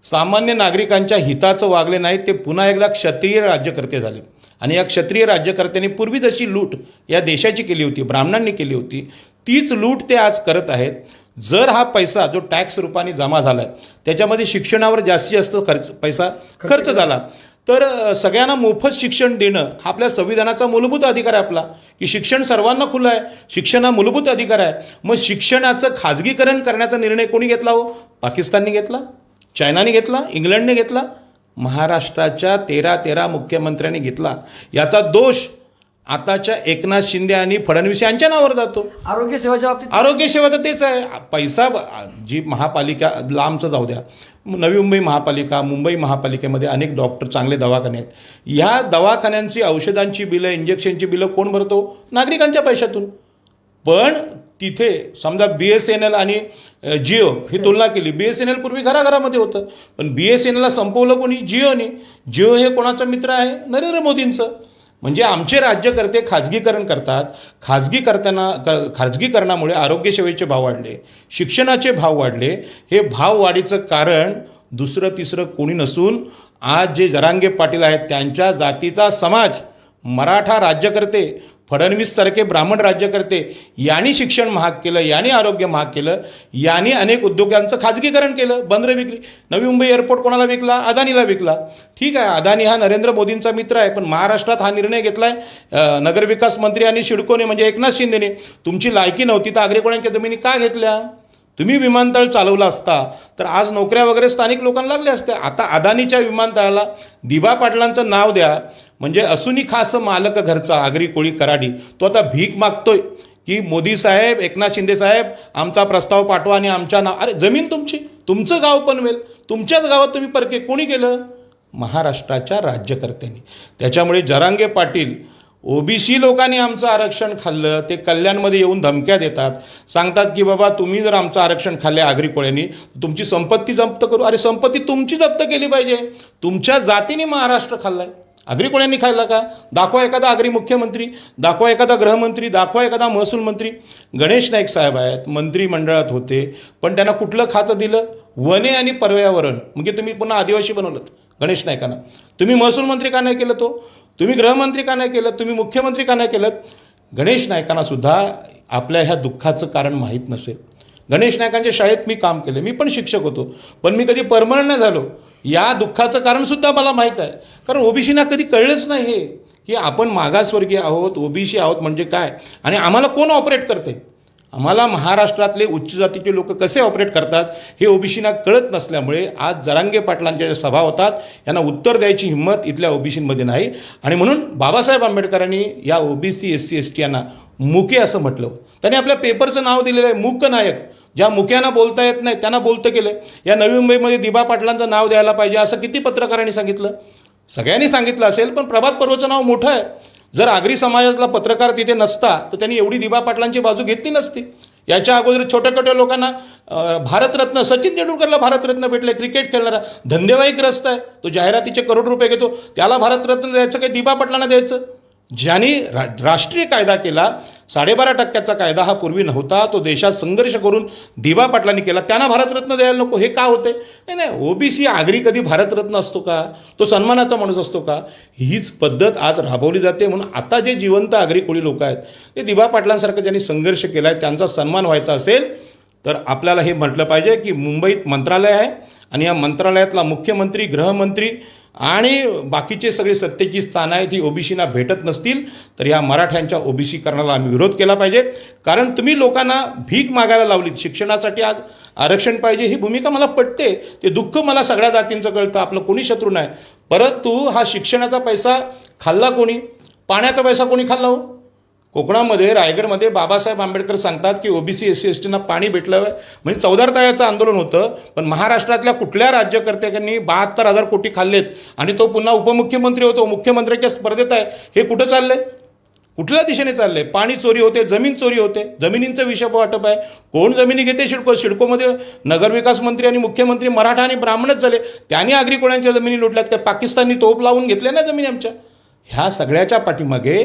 B: सामान्य नागरिकांच्या हिताचं वागले नाहीत. ते पुन्हा एकदा क्षत्रिय राज्यकर्ते झाले आणि या क्षत्रिय राज्यकर्त्यांनी पूर्वी जशी लूट या देशाची केली होती, ब्राह्मणांनी केली होती, तीच लूट ते आज करत आहेत. जर हा पैसा जो टॅक्स रूपाने जमा झाला आहे त्याच्यामध्ये शिक्षणावर जास्तीत जास्त पैसा खर्च झाला तर सगळ्यांना मोफत शिक्षण देणं हा आपल्या संविधानाचा मूलभूत अधिकार आहे आपला, की शिक्षण सर्वांना खुलं आहे, शिक्षण हा मूलभूत अधिकार आहे. मग शिक्षणाचं खाजगीकरण करण्याचा निर्णय कोणी घेतला हो? पाकिस्तानने घेतला, चायनाने घेतला, इंग्लंडने घेतला, महाराष्ट्राच्या 13 मुख्यमंत्र्यांनी घेतला. याचा दोष आताच्या एकनाथ शिंदे आणि फडणवीस यांच्या नावावर जातो.
A: आरोग्य सेवेच्या बाबतीत
B: आरोग्य सेवा तर तेच आहे. पैसा जी महापालिका लांबचं जाऊ द्या, नवी मुंबई महापालिका, मुंबई महापालिकेमध्ये अनेक डॉक्टर, चांगले दवाखाने आहेत. ह्या दवाखान्यांची, औषधांची बिलं, इंजेक्शनची बिलं कोण भरतो? नागरिकांच्या पैशातून. पण तिथे समजा BSNL आणि जिओ ही तुलना केली. BSNL पूर्वी घराघरामध्ये होतं, पण BSNLला संपवलं कोणी? जिओने. जिओ हे कोणाचं मित्र आहे? नरेंद्र मोदींचं. म्हणजे आमचे राज्यकर्ते खाजगीकरण करतात. खाजगीकरणामुळे आरोग्यसेवेचे भाव वाढले, शिक्षणाचे भाव वाढले. हे भाववाढीचं कारण दुसरं तिसरं कोणी नसून आज जे जरांगे पाटील आहेत त्यांच्या जातीचा समाज, मराठा राज्यकर्ते फडणवीससारखे ब्राह्मण राज्यकर्ते यांनी शिक्षण महाग केलं, यांनी आरोग्य महाग केलं, यांनी अनेक उद्योगांचं खाजगीकरण केलं, बंदरे विकली. नवी मुंबई एअरपोर्ट कोणाला विकला? अदानीला विकला. ठीक आहे, अदानी हा नरेंद्र मोदींचा मित्र आहे, पण महाराष्ट्रात हा निर्णय घेतलाय नगरविकास मंत्री आणि शिडकोने म्हणजे एकनाथ शिंदेने. तुमची लायकी नव्हती तर आग्रेकोळ्यांच्या जमिनी का घेतल्या? तुम्ही विमानतळ चालवला असता तर आज नोकऱ्या वगैरे स्थानिक लोकांना लागल्या असत्या. आता अदानीच्या विमानतळाला दिबा पाटलांचं नाव द्या, म्हणजे असूनी खास मालक घरचा आगरी कोळी कराडी तो आता भीक मागतोय की मोदी साहेब, एकनाथ शिंदे साहेब आमचा प्रस्ताव पाठवा आणि आमच्या नाव. अरे जमीन तुमची, तुमचं गाव पनवेल, तुमच्याच गावात तुम्ही परके. कोणी केलं? महाराष्ट्राच्या राज्यकर्त्यांनी. त्याच्यामुळे जरांगे पाटील, ओबीसी लोकांनी आमचं आरक्षण खाल्लं, ते कल्याणमध्ये येऊन धमक्या देतात, सांगतात की बाबा तुम्ही जर आमचं आरक्षण खाल्ले आगरी कोळ्यांनी तुमची संपत्ती जप्त करू. अरे संपत्ती तुमची जप्त केली पाहिजे, तुमच्या जातीने महाराष्ट्र खाल्लाय, आगरी कोळ्यांनी खाल्ला का? दाखवा एखादा आगरी मुख्यमंत्री, दाखवा एखादा गृहमंत्री, दाखवा एखादा महसूल मंत्री. गणेश नाईक साहेब आहेत, मंत्रिमंडळात होते, पण त्यांना कुठलं खातं दिलं? वने आणि पर्यावरण. म्हणजे तुम्ही पुन्हा आदिवासी बनवलं गणेश नाईकांना. तुम्ही महसूल मंत्री का नाही केलं? तो तुम्ही गृहमंत्री का नाही केलं? तुम्ही मुख्यमंत्री का नाही केलं? गणेश नाईकांना सुद्धा आपल्या ह्या दुःखाचं कारण माहीत नसेल. गणेश नाईकांच्या शाळेत मी काम केलं, मी पण शिक्षक होतो, पण मी कधी परमनंट नाही झालो. या दुःखाचं कारण सुद्धा मला माहीत आहे, कारण ओबीसीना कधी कळलंच नाही हे की आपण मागासवर्गीय आहोत, ओबीसी आहोत म्हणजे काय, आणि आम्हाला कोण ऑपरेट करते. आम्हाला महाराष्ट्रातले उच्च जातीचे लोक कसे ऑपरेट करतात हे ओबीसीना कळत नसल्यामुळे आज जरांगे पाटलांच्या ज्या सभा होतात यांना उत्तर द्यायची हिंमत इथल्या ओबीसीमध्ये नाही. आणि म्हणून बाबासाहेब आंबेडकरांनी या ओबीसी SC ST यांना मुके असं म्हटलं. त्यांनी आपल्या पेपरचं नाव दिलेलं आहे मूक नायक. ज्या मुक्यांना बोलता येत नाही त्यांना बोलतं केलं. या नवी मुंबईमध्ये दिबा पाटलांचं नाव द्यायला पाहिजे असं किती पत्रकारांनी सांगितलं? सगळ्यांनी सांगितलं असेल, पण प्रभात पर्वचं नाव मोठं आहे. जर आगरी समाजातला पत्रकार तिथे नसता तर त्यांनी एवढी दिबा पाटलांची बाजू घेतली नसती. याच्या अगोदर छोट्या छोट्या लोकांना भारतरत्न, सचिन तेंडुलकरला भारतरत्न भेटले, क्रिकेट खेळणारा धंदेवाईक ग्रस्त आहे, तो जाहिरातीचे करोड रुपये घेतो, त्याला भारतरत्न द्यायचं काही दिबा पाटलांना द्यायचं? ज्यांनी राष्ट्रीय कायदा केला, 12.5% कायदा हा पूर्वी नव्हता, तो देशात संघर्ष करून दिबा पाटलांनी केला, त्यांना भारतरत्न द्यायला नको. हे का होते? नाही, ओबीसी आगरी कधी भारतरत्न असतो का? तो सन्मानाचा माणूस असतो का? हीच पद्धत आज राबवली जाते. म्हणून आता जे जिवंत आगरी कोळी लोक आहेत ते दिबा पाटलांसारखं ज्यांनी संघर्ष केला आहे त्यांचा सन्मान व्हायचा असेल तर आपल्याला हे म्हटलं पाहिजे की मुंबईत मंत्रालय आहे आणि या मंत्रालयातला मुख्यमंत्री, गृहमंत्री आणि बाकीचे सगळे सत्तेची स्थानं आहेत ही ओबीसीना भेटत नसतील तर या मराठ्यांच्या ओबीसीकरणाला आम्ही विरोध केला पाहिजे. कारण तुम्ही लोकांना भीक मागायला लावलीत. शिक्षणासाठी आज आरक्षण पाहिजे ही भूमिका मला पटते, ते दुःख मला सगळ्या जातींचं कळतं, आपलं कोणी शत्रू नाही. परंतु हा शिक्षणाचा पैसा खाल्ला कोणी? पाण्याचा पैसा कोणी खाल्ला हो? कोकणामध्ये, रायगडमध्ये बाबासाहेब आंबेडकर सांगतात की ओबीसी SC STना पाणी भेटलं म्हणजे 14 ताळ्याचं आंदोलन होतं. पण महाराष्ट्रातल्या कुठल्या राज्यकर्त्यांनी 72,000 कोटी खाल्लेत आणि तो पुन्हा उपमुख्यमंत्री होतो, मुख्यमंत्र्याच्या स्पर्धेत आहे. हे कुठं चाललंय? कुठल्या दिशेने चाललंय? पाणी चोरी होते, जमीन चोरी होते, जमिनींचं विषय वाटप आहे. कोण जमिनी घेते? सिडकोमध्ये नगरविकास मंत्री आणि मुख्यमंत्री मराठा आणि ब्राह्मणच झाले. त्यांनी आगरी कोळ्यांच्या जमिनी लुटल्यात काय? पाकिस्ताननी तोफ लावून घेतल्या ना जमिनी आमच्या. ह्या सगळ्याच्या पाठीमागे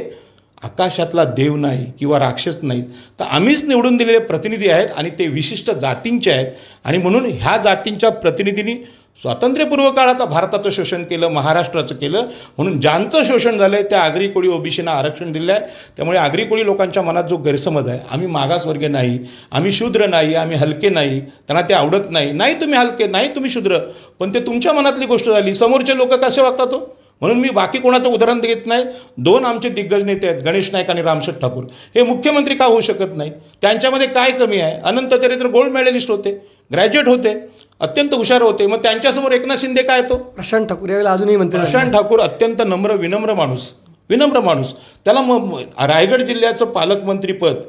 B: आकाशातला देव नाही किंवा राक्षस नाही, तर आम्हीच निवडून दिलेले प्रतिनिधी आहेत आणि ते विशिष्ट जातींचे आहेत. आणि म्हणून ह्या जातींच्या प्रतिनिधींनी स्वातंत्र्यपूर्व काळात भारताचं शोषण केलं, महाराष्ट्राचं केलं. म्हणून ज्यांचं शोषण झालं आहे त्या आगरी कोळी ओबीसीना आरक्षण दिलं आहे. त्यामुळे आगरी कोळी लोकांच्या मनात जो गैरसमज आहे, आम्ही मागासवर्गीय नाही, आम्ही शूद्र नाही, आम्ही हलके नाही, त्यांना ते आवडत नाही. नाही तुम्ही हलके, नाही तुम्ही शूद्र, पण ते तुमच्या मनातली गोष्ट झाली. समोरचे लोक कसे वागतात हो? म्हणून मी बाकी कोणाचं उदाहरण देत नाही. 2 आमचे दिग्गज नेते आहेत, गणेश नाईक आणि रामशेठ ठाकूर. हे मुख्यमंत्री का होऊ शकत नाही? त्यांच्यामध्ये काय कमी आहे? अनंत तरी तर गोल्ड मेडलिस्ट होते, ग्रॅज्युएट होते, अत्यंत हुशार होते. मग त्यांच्यासमोर एकनाथ शिंदे काय तो?
A: प्रशांत ठाकूर यावेळेला अजूनही म्हणते.
B: प्रशांत ठाकूर अत्यंत नम्र, विनम्र माणूस. त्याला रायगड जिल्ह्याचं पालकमंत्रीपद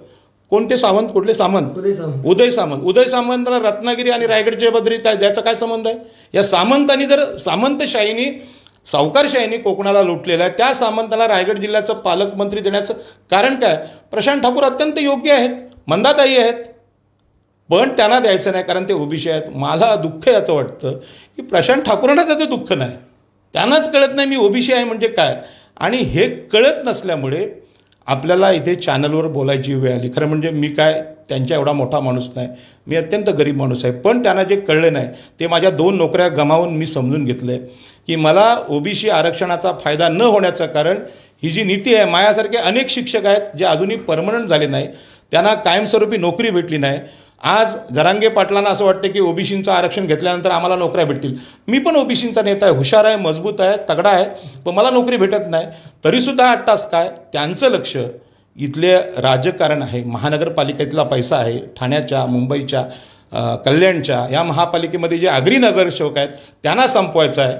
B: कोणते सामंत, कुठले सामंत? उदय सामंताला रत्नागिरी आणि रायगडच्या बद्री काय द्यायचा काय संबंध आहे? या सामंतांनी जर सामंतशाहीनी, सावकारशाहीने कोकणाला लुटलेला आहे, त्या सामंताला रायगड जिल्ह्याचं पालकमंत्री देण्याचं कारण काय? प्रशांत ठाकूर अत्यंत योग्य आहेत, मंदाताई आहेत, पण त्यांना द्यायचं नाही कारण ते ओबीसी आहेत. मला दुःख याचं वाटतं की प्रशांत ठाकूरांना त्याचं दुःख नाही, त्यांनाच कळत नाही मी ओबीसी आहे म्हणजे काय. आणि हे कळत नसल्यामुळे आपल्याला इथे चॅनलवर बोलायची वेळ आली. खरं म्हणजे मी काय त्यांच्या एवढा मोठा माणूस नाही, मी अत्यंत गरीब माणूस आहे. पण त्यांना जे कळलं नाही ते माझ्या 2 नोकऱ्या गमावून मी समजून घेतलं आहे की मला ओबीसी आरक्षणाचा फायदा न होण्याचं कारण ही जी नीती आहे, माझ्यासारखे अनेक शिक्षक आहेत जे अजूनही परमनंट झाले नाही, त्यांना कायमस्वरूपी नोकरी भेटली नाही. आज जरांगे पाटलांना असं वाटतं की ओबीसींचं आरक्षण घेतल्यानंतर आम्हाला नोकऱ्या भेटतील. मी पण ओबीसींचा नेता आहे, हुशार आहे, मजबूत आहे, तगडा आहे, पण मला नोकरी भेटत नाही. तरीसुद्धा 8 तास काय, त्यांचं लक्ष इथले राजकारण आहे, महानगरपालिकेतला पैसा आहे, ठाण्याच्या, मुंबईच्या, कल्याणच्या या महापालिकेमध्ये जे आगरी नगरसेवक आहेत त्यांना संपवायचं आहे.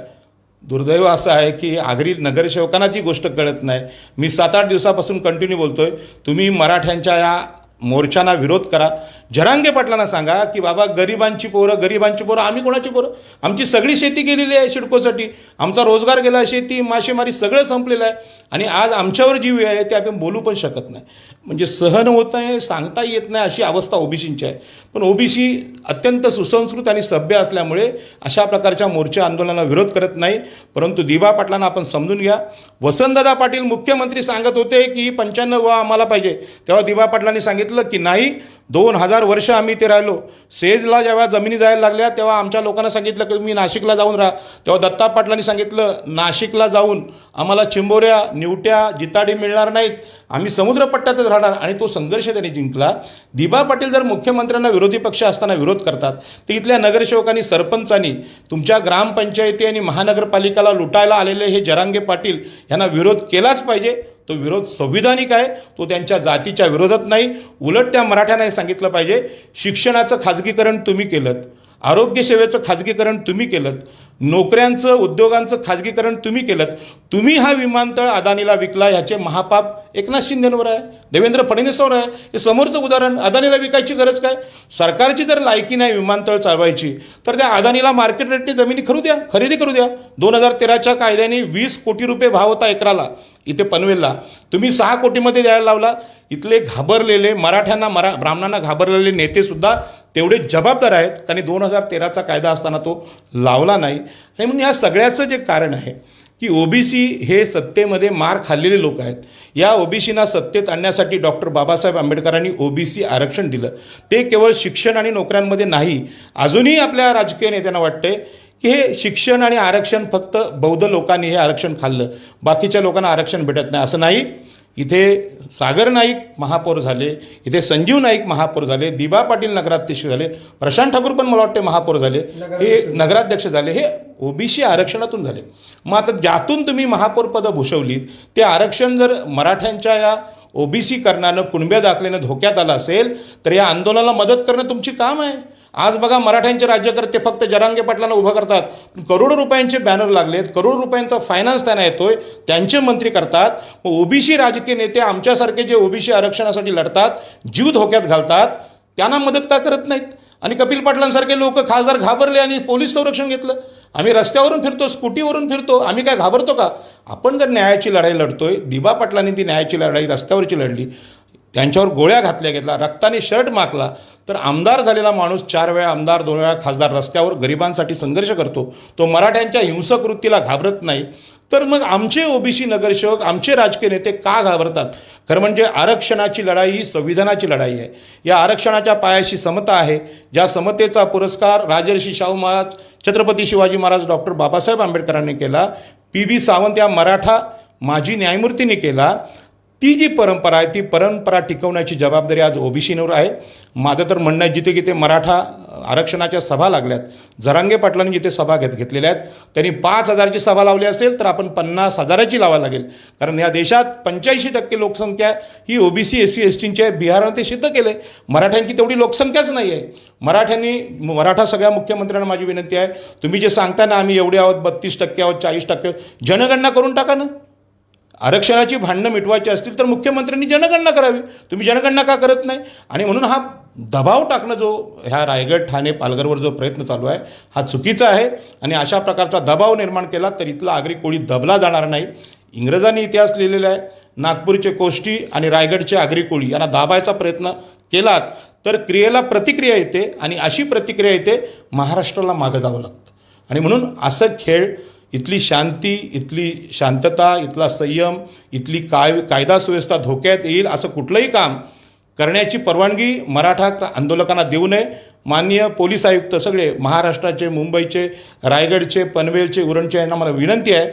B: दुर्दैव असं आहे की आगरी नगरसेवकांना जी गोष्ट कळत नाही. मी 7-8 दिवसापासून कंटिन्यू बोलतोय, तुम्ही मराठ्यांच्या या मोर्चांना विरोध करा. जरांगे पाटलांना सांगा की बाबा गरिबांची पोरं, आम्ही कोणाची पोरं? आमची सगळी शेती गेलेली आहे सिडकोसाठी, आमचा रोजगार गेला, शेती, मासेमारी सगळं संपलेलं आहे आणि आज आमच्यावर जी वेळ आहे ते आपण बोलू पण शकत नाही. म्हणजे सहन होत नाही, सांगता येत नाही अशी अवस्था ओबीसींची आहे. पण ओबीसी अत्यंत सुसंस्कृत आणि सभ्य असल्यामुळे अशा प्रकारच्या मोर्चा आंदोलनाला विरोध करत नाही. परंतु दिबा पाटलांना आपण समजून घ्या. वसंतदादा पाटील मुख्यमंत्री सांगत होते की 95 आम्हाला पाहिजे, तेव्हा दिबा पाटलांनी सांगितलं की नाही, 2000 वर्ष आम्ही ते राहिलो. सेजला जेव्हा जमिनी जायला लागल्या तेव्हा आमच्या लोकांना सांगितलं की तुम्ही नाशिकला जाऊन राहा. तेव्हा दत्ता पाटलांनी सांगितलं नाशिकला जाऊन आम्हाला चिंबोऱ्या, निवट्या, जिताडी मिळणार नाहीत, आम्ही समुद्रपट्ट्यातच राहणार, आणि तो संघर्ष त्यांनी जिंकला. दिबा पाटील जर मुख्यमंत्र्यांना विरोधी पक्ष असताना विरोध करतात तर इथल्या नगरसेवकांनी, सरपंचांनी, तुमच्या ग्रामपंचायती आणि महानगरपालिकेला लुटायला आलेले हे जरांगे पाटील यांना विरोध केलाच पाहिजे. तो विरोध संविधानिक आहे, तो त्यांच्या जातीच्या विरोधात नाही. उलट त्या मराठ्यांना हे सांगितलं पाहिजे, शिक्षणाचं खाजगीकरण तुम्ही केलं, आरोग्य सेवेचं खाजगीकरण तुम्ही केलं, नोकऱ्यांचं, उद्योगांचं खाजगीकरण तुम्ही केलं, तुम्ही हा विमानतळ अदानीला विकला, ह्याचे महापाप एकनाथ शिंदेंवर आहे, देवेंद्र फडणवीसवर आहे. हे समोरचं उदाहरण. अदानीला विकायची गरज काय? सरकारची जर लायकी नाही विमानतळ चालवायची तर त्या अदानीला मार्केट रेटने जमिनी खरेदी करू द्या. 2013च्या कायद्याने 20 कोटी रुपये भाव होता एकराला इथे पनवेलला, तुम्ही 6 कोटीमध्ये द्यायला लावला. इथले घाबरलेले मराठ्यांना, ब्राह्मणांना घाबरलेले नेतेसुद्धा तेवढे जबाबदार आहेत, त्यांनी 2013चा कायदा असताना तो लावला नाही. आणि म्हणून या सगळ्याचं जे कारण आहे की ओबीसी हे सत्तेमध्ये मार खाल्लेले लोक आहेत. या ओबीसींना सत्तेत आणण्यासाठी डॉक्टर बाबासाहेब आंबेडकरांनी ओबीसी आरक्षण दिलं. ते केवळ शिक्षण आणि नोकऱ्यांमध्ये नाही, अजूनही आपल्या राजकीय नेत्यांना वाटते की हे शिक्षण आणि आरक्षण फक्त बौद्ध लोकांनी हे आरक्षण खाल्लं, बाकीच्या लोकांना आरक्षण भेटत नाही, असं नाही. इथे सागर नाईक महापौर झाले, इथे संजीव नाईक महापौर झाले, दिबा पाटील नगराध्यक्ष झाले, प्रशांत ठाकूर पण मला वाटते महापौर झाले, हे नगराध्यक्ष झाले, हे ओबीसी आरक्षणातून झाले. मग आता ज्यातून तुम्ही महापौरपदं भूषवलीत ते आरक्षण जर मराठ्यांच्या या ओबीसी करणानं, कुणब्या दाखल्यानं धोक्यात आलं असेल तर या आंदोलनाला मदत करणं तुमची काम आहे. आज बघा मराठ्यांचे राज्यकर्ते फक्त जरांगे पाटलांना उभं करतात, करोडो रुपयांचे बॅनर लागलेत, करोडो रुपयांचा फायनान्स त्यांना येतोय, त्यांचे मंत्री करतात. ओबीसी राजकीय नेते आमच्यासारखे जे ओबीसी आरक्षणासाठी लढतात, जीव धोक्यात घालतात, त्यांना मदत का करत नाहीत? आणि कपिल पाटलांसारखे लोक, खासदार घाबरले आणि पोलीस संरक्षण घेतलं. आम्ही रस्त्यावरून फिरतो, स्कूटीवरून फिरतो, आम्ही काय घाबरतो का? आपण जर न्यायाची लढाई लढतोय, दिबा पाटलांनी ती न्यायाची लढाई रस्त्यावरची लढली, त्यांच्यावर गोळ्या घातल्या गेल्या, रक्ताने शर्ट माखला, तर आमदार झालेला माणूस 4 वेळा आमदार, 2 वेळा खासदार रस्त्यावर गरिबांसाठी संघर्ष करतो, तो मराठ्यांच्या हिंसक वृत्तीला घाबरत नाही. तर मग आमचे ओबीसी नगरसेवक, आमचे राजकीय नेते का घाबरतात? खरं म्हणजे आरक्षणाची लढाई ही संविधानाची लढाई आहे. या आरक्षणाच्या पायाशी समता आहे, ज्या समतेचा पुरस्कार राजर्षी शाहू महाराज, छत्रपती शिवाजी महाराज, डॉक्टर बाबासाहेब आंबेडकरांनी केला, PB सावंत या मराठा माजी न्यायमूर्तींनी केला. ती जी परंपरा आहे, ती परंपरा टिकवण्याची जबाबदारी आज ओबीसींवर आहे. माझं तर म्हणणं आहे, जिथे जिथे मराठा आरक्षणाच्या सभा लागल्यात, जरांगे पाटलांनी जिथे सभा घेतलेल्या आहेत, त्यांनी 5000ची सभा लावली असेल तर आपण 50,000ची लावायला लागेल. कारण या देशात 85% लोकसंख्या ही ओबीसी, SC, STची आहे. बिहारनं ते सिद्ध केलं आहे. मराठ्यांची तेवढी लोकसंख्याच नाही आहे. मराठा सगळ्या मुख्यमंत्र्यांना माझी विनंती आहे, तुम्ही जे सांगता ना आम्ही एवढे आहोत, 32% आहोत, 40%, जनगणना करून टाका ना. आरक्षणाची भांडणं मिटवायची असतील तर मुख्यमंत्र्यांनी जनगणना करावी. तुम्ही जनगणना का करत नाही? आणि म्हणून हा दबाव टाकणं, जो ह्या रायगड, ठाणे, पालघरवर जो प्रयत्न चालू आहे, हा चुकीचा आहे. आणि अशा प्रकारचा दबाव निर्माण केला तर इथला आगरी कोळी दबला जाणार नाही. इंग्रजांनी इतिहास लिहिलेला आहे, नागपूरचे कोष्टी आणि रायगडचे आगरी कोळी यांना दाबायचा प्रयत्न केलात तर क्रियेला प्रतिक्रिया येते, आणि अशी प्रतिक्रिया येते महाराष्ट्राला मागं जावं लागतं. आणि म्हणून असं खेळ, इथली शांती, इथली शांतता, इथला संयम, इथली कायदा सुव्यवस्था धोक्यात येईल असं कुठलंही काम करण्याची परवानगी मराठा आंदोलकांना देऊ नये. माननीय पोलीस आयुक्त सगळे महाराष्ट्राचे, मुंबईचे, रायगडचे, पनवेलचे, उरणचे यांना मला विनंती आहे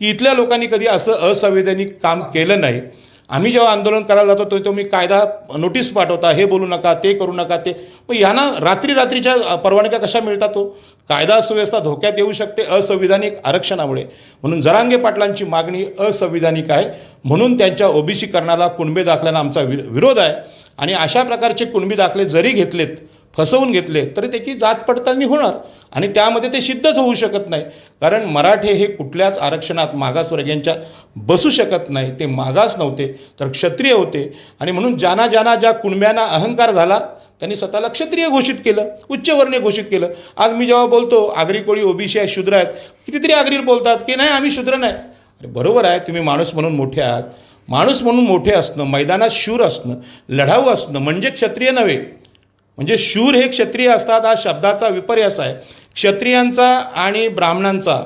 B: की इथल्या लोकांनी कधी असं असंवैधानिक काम केलं नाही. आम्ही जेव्हा आंदोलन करायला जातो तो तुम्ही कायदा नोटीस पाठवता, हे बोलू नका, ते करू नका, ते मग यांना रात्रीच्या परवानग्या कशा मिळतात? तो कायदा सुव्यवस्था धोक्यात येऊ शकते असंविधानिक आरक्षणामुळे. म्हणून जरांगे पाटलांची मागणी असंविधानिक आहे, म्हणून त्यांच्या ओबीसीकरणाला, कुणबी दाखल्याला आमचा विरोध आहे. आणि अशा प्रकारचे कुणबी दाखले जरी घेतलेत, फसवून घेतले, तरी त्याची जात पडताळणी होणार आणि त्यामध्ये ते सिद्धच होऊ शकत नाही. कारण मराठे हे कुठल्याच आरक्षणात मागासवर्गीयांच्या बसू शकत नाही. ते मागास नव्हते तर क्षत्रिय होते. आणि म्हणून ज्या कुणब्यांना अहंकार झाला त्यांनी स्वतःला क्षत्रिय घोषित केलं, उच्चवर्णीय घोषित केलं. आज मी जेव्हा बोलतो आगरी कोळी ओबीसी आहे, शूद्र आहेत, कितीतरी आगरी बोलतात की नाही आम्ही शूद्र नाही. अरे बरोबर आहे, तुम्ही माणूस म्हणून मोठे आहात. माणूस म्हणून मोठे असणं, मैदानात शूर असणं, लढाऊ असणं म्हणजे क्षत्रिय नव्हे. म्हणजे शूर हे क्षत्रिय असतात, हा शब्दाचा विपर्यास आहे. क्षत्रियांचा आणि ब्राह्मणांचा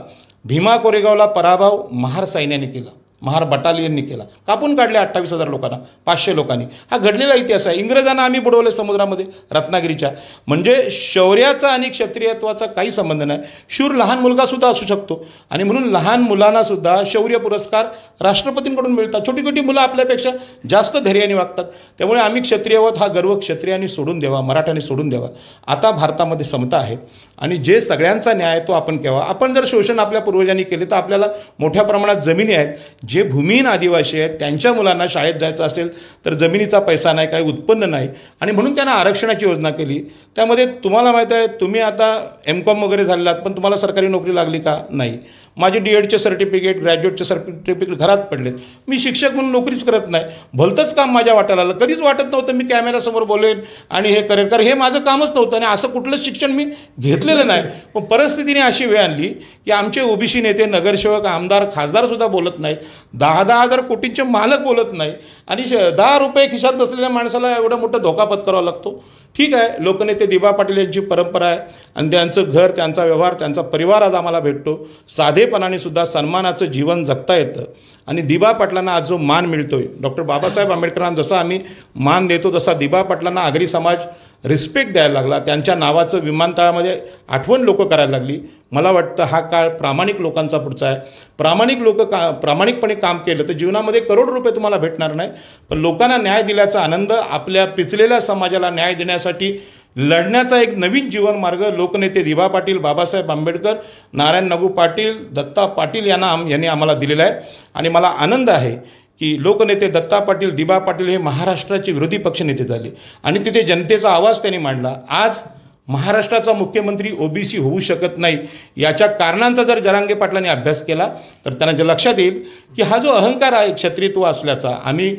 B: भीमा कोरेगावला पराभव महार सैन्याने केला, महार बटालियननी केला. कापून काढले 28,000 लोकांना, 500 लोकांनी. हा घडलेला इतिहास आहे. इंग्रजांना आम्ही बुडवले समुद्रामध्ये, रत्नागिरीच्या. म्हणजे शौर्याचा आणि क्षत्रियत्वाचा काही संबंध नाही. शूर लहान मुलगासुद्धा असू शकतो. आणि म्हणून लहान मुलांनासुद्धा शौर्य पुरस्कार राष्ट्रपतींकडून मिळतात. छोटी छोटी मुलं आपल्यापेक्षा जास्त धैर्याने वागतात. त्यामुळे आम्ही क्षत्रियवत हा गर्व क्षत्रियांनी सोडून द्यावा, मराठ्यांनी सोडून द्यावा. आता भारतामध्ये समता आहे आणि जे सगळ्यांचा न्याय तो आपण केव्हा. आपण जर शोषण आपल्या पूर्वजांनी केले तर आपल्याला मोठ्या प्रमाणात जमिनी आहेत. जे भूमिहीन आदिवासी आहेत त्यांच्या मुलांना शाळेत जायचं असेल तर जमिनीचा पैसा नाही, काही उत्पन्न नाही. आणि म्हणून त्यांना आरक्षणाची योजना केली. त्यामध्ये तुम्हाला माहीत आहे, तुम्ही आता M.Com वगैरे झालेलात, पण तुम्हाला सरकारी नोकरी लागली का? नाही. माझे D.Edचे सर्टिफिकेट, ग्रॅज्युएटचे सर्टिफिकेट घरात पडलेत. मी शिक्षक म्हणून नोकरीच करत नाही. भलतंच काम माझ्या वाट्याला आलं. कधीच वाटत नव्हतं मी कॅमेऱ्यासमोर बोलेन आणि हे करेन, कारण हे माझं कामच नव्हतं आणि असं कुठलं शिक्षण मी घेतलेलं नाही. पण परिस्थितीने अशी वेळ आणली की आमचे ओबीसी नेते, नगरसेवक, आमदार, खासदारसुद्धा बोलत नाहीत. 10,000 कोटींचे मालक बोलत नाही आणि 10 रुपये खिशात नसलेल्या माणसाला एवढा मोठा धोका पत्करावा लागतो. ठीक आहे, लोकनेते दिबा पाटील यांची परंपरा आहे आणि त्यांचं घर, त्यांचा व्यवहार, त्यांचा परिवार आज आम्हाला भेटतो. साधेपणाने सुद्धा सन्मानाचं जीवन जगता येतं. आणि दिबा पाटलांना आज जो मान मिळतोय, डॉक्टर बाबासाहेब आंबेडकरांना जसा आम्ही मान देतो तसा दिबा पाटलांना आगरी समाज रिस्पेक्ट द्यायला लागला. त्यांच्या नावाचं विमानतळामध्ये आठवण लोक करायला लागली. मला वाटतं हा काळ प्रामाणिक लोकांचा पुढचा आहे. प्रामाणिक लोक प्रामाणिकपणे काम केलं तर जीवनामध्ये करोड रुपये तुम्हाला भेटणार नाही, पण लोकांना न्याय दिल्याचा आनंद, आपल्या पिचलेल्या समाजाला न्याय देण्यासाठी लढण्याचा एक नवीन जीवन मार्ग लोकनेते दिबा पाटील, बाबासाहेब आंबेडकर, नारायण नगू पाटील, दत्ता पाटील यांनी आम्हाला दिलेला आहे. आणि मला आनंद आहे की लोकनेते दत्ता पाटील, दिबा पाटील हे महाराष्ट्राचे विरोधी पक्षनेते झाले आणि तिथे जनतेचा आवाज त्यांनी मांडला. आज महाराष्ट्राचा मुख्यमंत्री ओबीसी होऊ शकत नाही. याच्या कारणांचा जर जरांगे पाटलांनी अभ्यास केला तर त्यांना जे लक्षात येईल की हा जो अहंकार आहे क्षत्रियत्व असल्याचा, आम्ही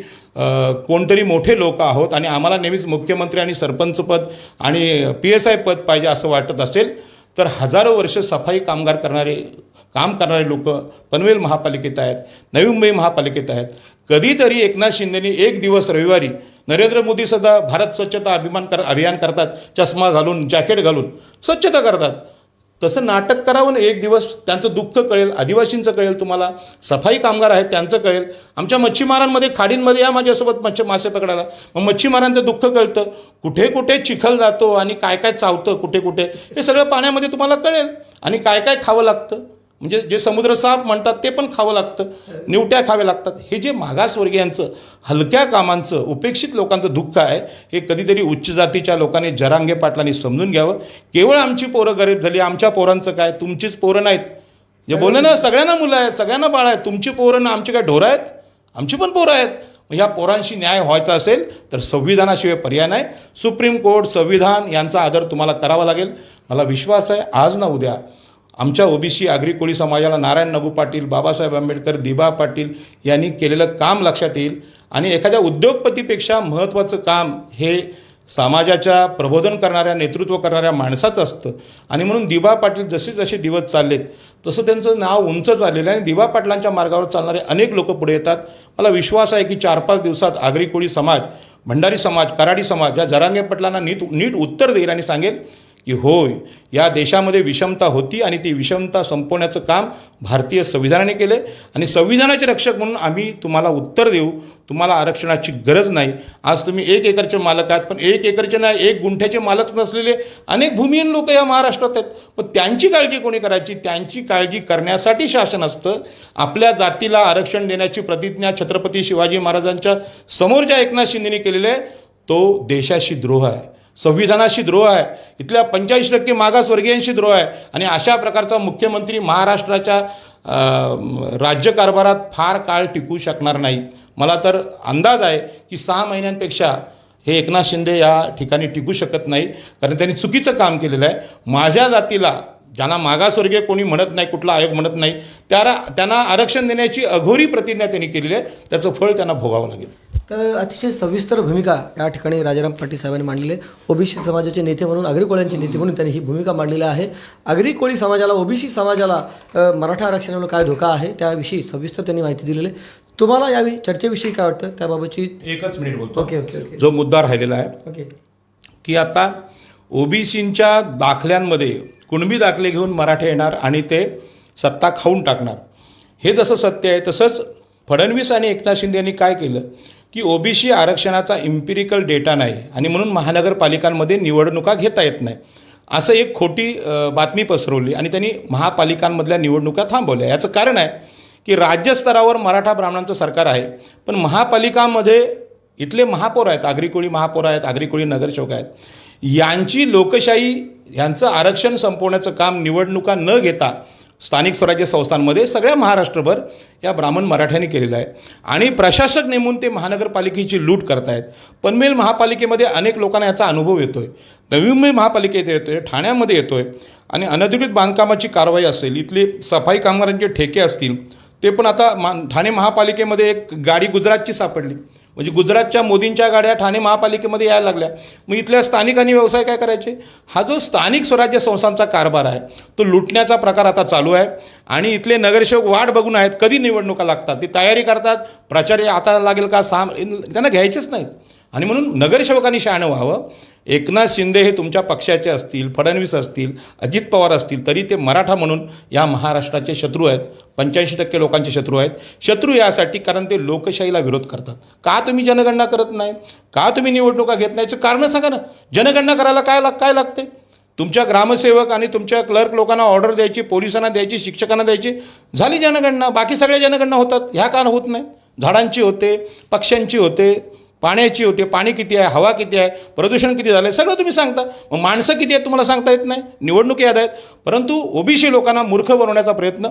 B: कोणतरी मोठे लोक आहोत आणि आम्हाला नेहमीच मुख्यमंत्री आणि सरपंचपद आणि PSI पद पाहिजे असं वाटत असेल तर हजारो वर्ष सफाई काम करणारे लोक पनवेल महापालिकेत आहेत, नवी मुंबई महापालिकेत आहेत. कधीतरी एकनाथ शिंदेनी एक दिवस रविवारी, नरेंद्र मोदी सुद्धा भारत स्वच्छता अभियान करतात, चष्मा घालून, जॅकेट घालून स्वच्छता करतात. तसं नाटक करावं ना एक दिवस. त्यांचं दुःख कळेल, आदिवासींचं कळेल, तुम्हाला सफाई कामगार आहेत त्यांचं कळेल. आमच्या मच्छीमारांमध्ये, खाडींमध्ये या माझ्यासोबत मासे पकडायला, मग मच्छीमारांचं दुःख कळतं. कुठे कुठे चिखल जातो आणि काय काय चावतं कुठे कुठे, हे सगळं पाण्यामध्ये तुम्हाला कळेल. आणि काय काय खावं लागतं, म्हणजे जे समुद्र साप म्हणतात ते पण खावं लागतं, निवट्या खाव्या लागतात. हे जे मागासवर्गीयांचं, हलक्या कामांचं, उपेक्षित लोकांचं दुःख आहे, हे कधीतरी उच्च जातीच्या लोकांनी, जरांगे पाटलांनी समजून घ्यावं. केवळ आमची पोरं गरीब झाली, आमच्या पोरांचं काय, तुमचीच पोरं नाहीत. जे बोलले ना, सगळ्यांना मुलं आहेत, सगळ्यांना बाळ आहेत. तुमची पोरं ना आमची काय ढोरं आहेत? आमची पण पोरं आहेत. ह्या पोरांशी न्याय व्हायचा असेल तर संविधानाशिवाय पर्याय नाही. सुप्रीम कोर्ट, संविधान यांचा आदर तुम्हाला करावा लागेल. मला विश्वास आहे आज ना उद्या आमच्या ओबीसी आगरी कोळी समाजाला नारायण नगू पाटील, बाबासाहेब आंबेडकर, दिबा पाटील यांनी केलेलं काम लक्षात येईल. आणि एखाद्या उद्योगपतीपेक्षा महत्त्वाचं काम हे समाजाच्या प्रबोधन करणाऱ्या, नेतृत्व करणाऱ्या माणसाचं असतं. आणि म्हणून दिबा पाटील जसे जसे दिवस चाललेत तसं त्यांचं नाव उंच चाललेलं आहे. आणि दिबा पाटलांच्या मार्गावर चालणारे अनेक लोक पुढे येतात. मला विश्वास आहे की 4-5 दिवसात आगरी कोळी समाज, भंडारी समाज, कराडी समाज या जरांगे पाटलांना नीट उत्तर देईल आणि सांगेल की होय, या देशामध्ये विषमता होती आणि ती विषमता संपवण्याचं काम भारतीय संविधानाने केलं आहे आणि संविधानाचे रक्षक म्हणून आम्ही तुम्हाला उत्तर देऊ. तुम्हाला आरक्षणाची गरज नाही. आज तुम्ही 1 एकरचे मालक आहात, पण 1 एकरचे नाही, 1 गुंठ्याचे मालक नसलेले अनेक भूमिहीन लोक या महाराष्ट्रात आहेत. पण त्यांची काळजी कोणी करायची? त्यांची काळजी करण्यासाठी शासन असतं. आपल्या जातीला आरक्षण देण्याची प्रतिज्ञा छत्रपती शिवाजी महाराजांच्या समोर ज्या एकनाथ शिंदेने केलेलं आहे तो देशाशी द्रोह आहे, संविधानाशी द्रोह आहे, इथल्या 45% मागासवर्गीयांशी द्रोह आहे. आणि अशा प्रकारचा मुख्यमंत्री महाराष्ट्राच्या राज्यकारभारात फार काळ टिकू शकणार नाही. मला तर अंदाज आहे की 6 महिन्यांपेक्षा हे एकनाथ शिंदे या ठिकाणी टिकू शकत नाही, कारण त्यांनी चुकीचं काम केलेलं आहे. माझ्या जातीला, ज्यांना मागासवर्गीय कोणी म्हणत नाही, कुठला आयोग म्हणत नाही, त्यांना आरक्षण देण्याची अघोरी प्रतिज्ञा त्यांनी केलेली आहे. त्याचं फळ त्यांना भोगावं लागेल.
A: तर अतिशय सविस्तर भूमिका या ठिकाणी राजाराम पाटील साहेबांनी मांडलेली आहे. ओबीसी समाजाचे नेते म्हणून, आगरी कोळ्यांचे नेते म्हणून त्यांनी ही भूमिका मांडलेली आहे. आगरी कोळी समाजाला, ओबीसी समाजाला मराठा आरक्षणामुळे काय धोका आहे त्याविषयी सविस्तर त्यांनी माहिती दिलेली आहे. तुम्हाला या चर्चेविषयी काय वाटतं त्याबाबतची?
B: एकच मिनिट बोलतो.
A: ओके ओके ओके
B: जो मुद्दा राहिलेला आहे
A: ओके
B: की आता ओबीसींच्या दाखल्यांमध्ये कुणबी दाखले घेऊन मराठे येणार आणि ते सत्ता खाऊन टाकणार, हे जसं सत्य आहे तसंच फडणवीस आणि एकनाथ शिंदे यांनी काय केलं की ओबीसी आरक्षणाचा इम्पिरिकल डेटा नाही आणि म्हणून महानगरपालिकांमध्ये निवडणुका घेता येत नाही असं एक खोटी बातमी पसरवली आणि त्यांनी महापालिकांमधल्या निवडणुका थांबवल्या. याचं कारण आहे की राज्यस्तरावर मराठा ब्राह्मणांचं सरकार आहे, पण महापालिकांमध्ये इथले महापौर आहेत, आगरी कोळी महापौर आहेत, आगरी कोळी नगरसेवक आहेत, यांची लोकशाही, यांचं आरक्षण संपवण्याचं काम निवडणुका न घेता स्थानिक स्वराज्य संस्थांमध्ये सगळ्या महाराष्ट्रभर या ब्राह्मण मराठ्यांनी केलेलं आहे. आणि प्रशासक नेमून ते महानगरपालिकेची लूट करतायत. पनवेल महापालिकेमध्ये अनेक लोकांना याचा अनुभव येतोय, नवी मुंबई महापालिकेत येतोय, ठाण्यामध्ये येतोय. आणि अनधिकृत बांधकामाची कारवाई असेल, इथले सफाई कामगारांचे ठेके असतील, ते पण आता ठाणे महापालिकेमध्ये एक गाडी गुजरातची सापडली. म्हणजे गुजरातच्या मोदींच्या गाड्या ठाणे महापालिकेमध्ये यायला लागल्या. मग इथल्या स्थानिकांनी व्यवसाय काय करायचे? हा जो स्थानिक स्वराज्य संस्थांचा कारभार आहे तो लुटण्याचा प्रकार आता चालू आहे. आणि इथले नगरसेवक वाट बघून आहेत कधी निवडणुका लागतात, ती तयारी करतात. प्रचार आता लागेल का, त्यांना घ्यायचेच नाहीत. आणि म्हणून नगरसेवकांनी शहाणं व्हावं. एकनाथ शिंदे हे तुमच्या पक्षाचे असतील, फडणवीस असतील, अजित पवार असतील, तरी ते मराठा म्हणून या महाराष्ट्राचे शत्रू आहेत. 85% लोकांचे शत्रू आहेत. शत्रू यासाठी कारण ते लोकशाहीला विरोध करतात. का तुम्ही जनगणना करत नाही? का तुम्ही निवडणुका घेत नाहीचं कारण सांगा ना. जनगणना करायला काय लागते? तुमच्या ग्रामसेवक आणि तुमच्या क्लर्क लोकांना ऑर्डर द्यायची, पोलिसांना द्यायची, शिक्षकांना द्यायची, झाली जनगणना. बाकी सगळ्या जनगणना होतात. ह्या का होत नाहीत? झाडांची होते, पक्ष्यांची होते, पाण्याची होते, पाणी किती आहे, हवा किती आहे, प्रदूषण किती झालं आहे, सगळं तुम्ही सांगता. मग माणसं किती आहेत तुम्हाला सांगता येत नाही. निवडणूक याद आहेत. परंतु ओबीसी लोकांना मूर्ख बनवण्याचा प्रयत्न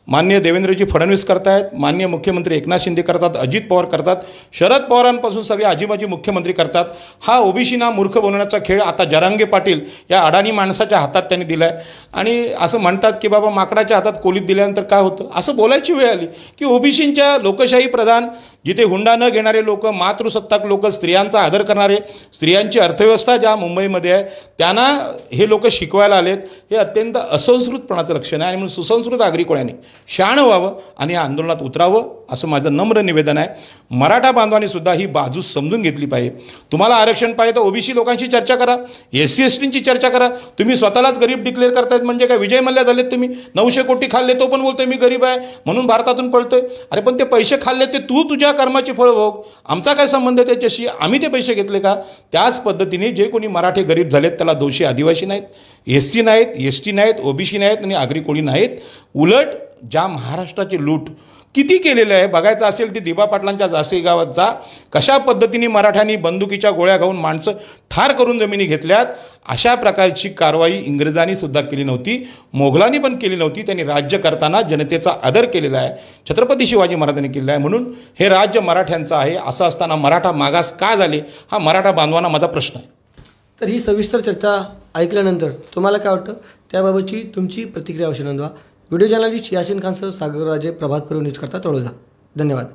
B: माननीय देवेंद्रजी फडणवीस करतायत, माननीय मुख्यमंत्री एकनाथ शिंदे करतात, अजित पवार करतात, शरद पवारांपासून सगळे आजीबाजी मुख्यमंत्री करतात. हा ओबीसीना मूर्ख बनवण्याचा खेळ आता जरांगे पाटील या अडाणी माणसाच्या हातात त्यांनी दिला आहे. आणि असं म्हणतात की बाबा माकडाच्या हातात कोलीत दिल्यानंतर काय होतं, असं बोलायची वेळ आली की ओबीसींच्या लोकशाही प्रधान, जिथे हुंडा न घेणारे लोक, मातृसत्ताक लोक, स्त्रियांचा आदर करणारे, स्त्रियांची अर्थव्यवस्था ज्या मुंबईमध्ये आहे त्यांना हे लोक शिकवायला आलेत. हे अत्यंत असंस्कृतपणाचं लक्षण आहे. आणि म्हणून सुसंस्कृत आगरी कोळ्यांनी शहाणं व्हावं आणि या आंदोलनात उतरावं असं माझं नम्र निवेदन आहे. मराठा बांधवांनी सुद्धा ही बाजू समजून घेतली पाहिजे. तुम्हाला आरक्षण पाहिजे तर ओबीसी लोकांशी चर्चा करा, SC STची चर्चा करा. तुम्ही स्वतःलाच गरीब डिक्लेअर करतायत म्हणजे काय विजय मल्ल्या झालेत तुम्ही? 900 कोटी खाल्ले, तो पण बोलतोय मी गरीब आहे म्हणून भारतातून पळतोय. अरे पण ते पैसे खाल्ले ते तू तुझ्या कर्माची फळ भोग, आमचा काय संबंध आहे त्याच्याशी? आम्ही ते पैसे घेतले का? त्याच पद्धतीने जे कोणी मराठे गरीब झालेत त्याला दोषी आदिवासी नाहीत, SC नाहीत, ST नाहीत, ओबीसी नाहीत आणि आगरी कोळी नाहीत. उलट ज्या महाराष्ट्राची लूट किती केलेलं आहे बघायचं असेल ती दिबा पाटलांच्या जासे गावात जा. कशा पद्धतीने मराठ्यांनी बंदुकीच्या गोळ्या घालून माणसं ठार करून जमिनी घेतल्यात. अशा प्रकारची कारवाई इंग्रजांनी सुद्धा केली नव्हती, मोगलांनी पण केली नव्हती. त्यांनी राज्य करताना जनतेचा आदर केलेला आहे, छत्रपती शिवाजी महाराजांनी केलेला आहे. म्हणून हे राज्य मराठ्यांचं आहे. असं असताना मराठा मागास का झाले हा मराठा बांधवांना माझा प्रश्न आहे.
A: तर ही सविस्तर चर्चा ऐकल्यानंतर तुम्हाला काय वाटतं त्याबाबतची तुमची प्रतिक्रिया अवश्य नोंदवा. व्हिडिओ जर्नलिस्ट यासिन खानसह सागर राजे, प्रभात पर्व न्यूज करता तळोजा. धन्यवाद.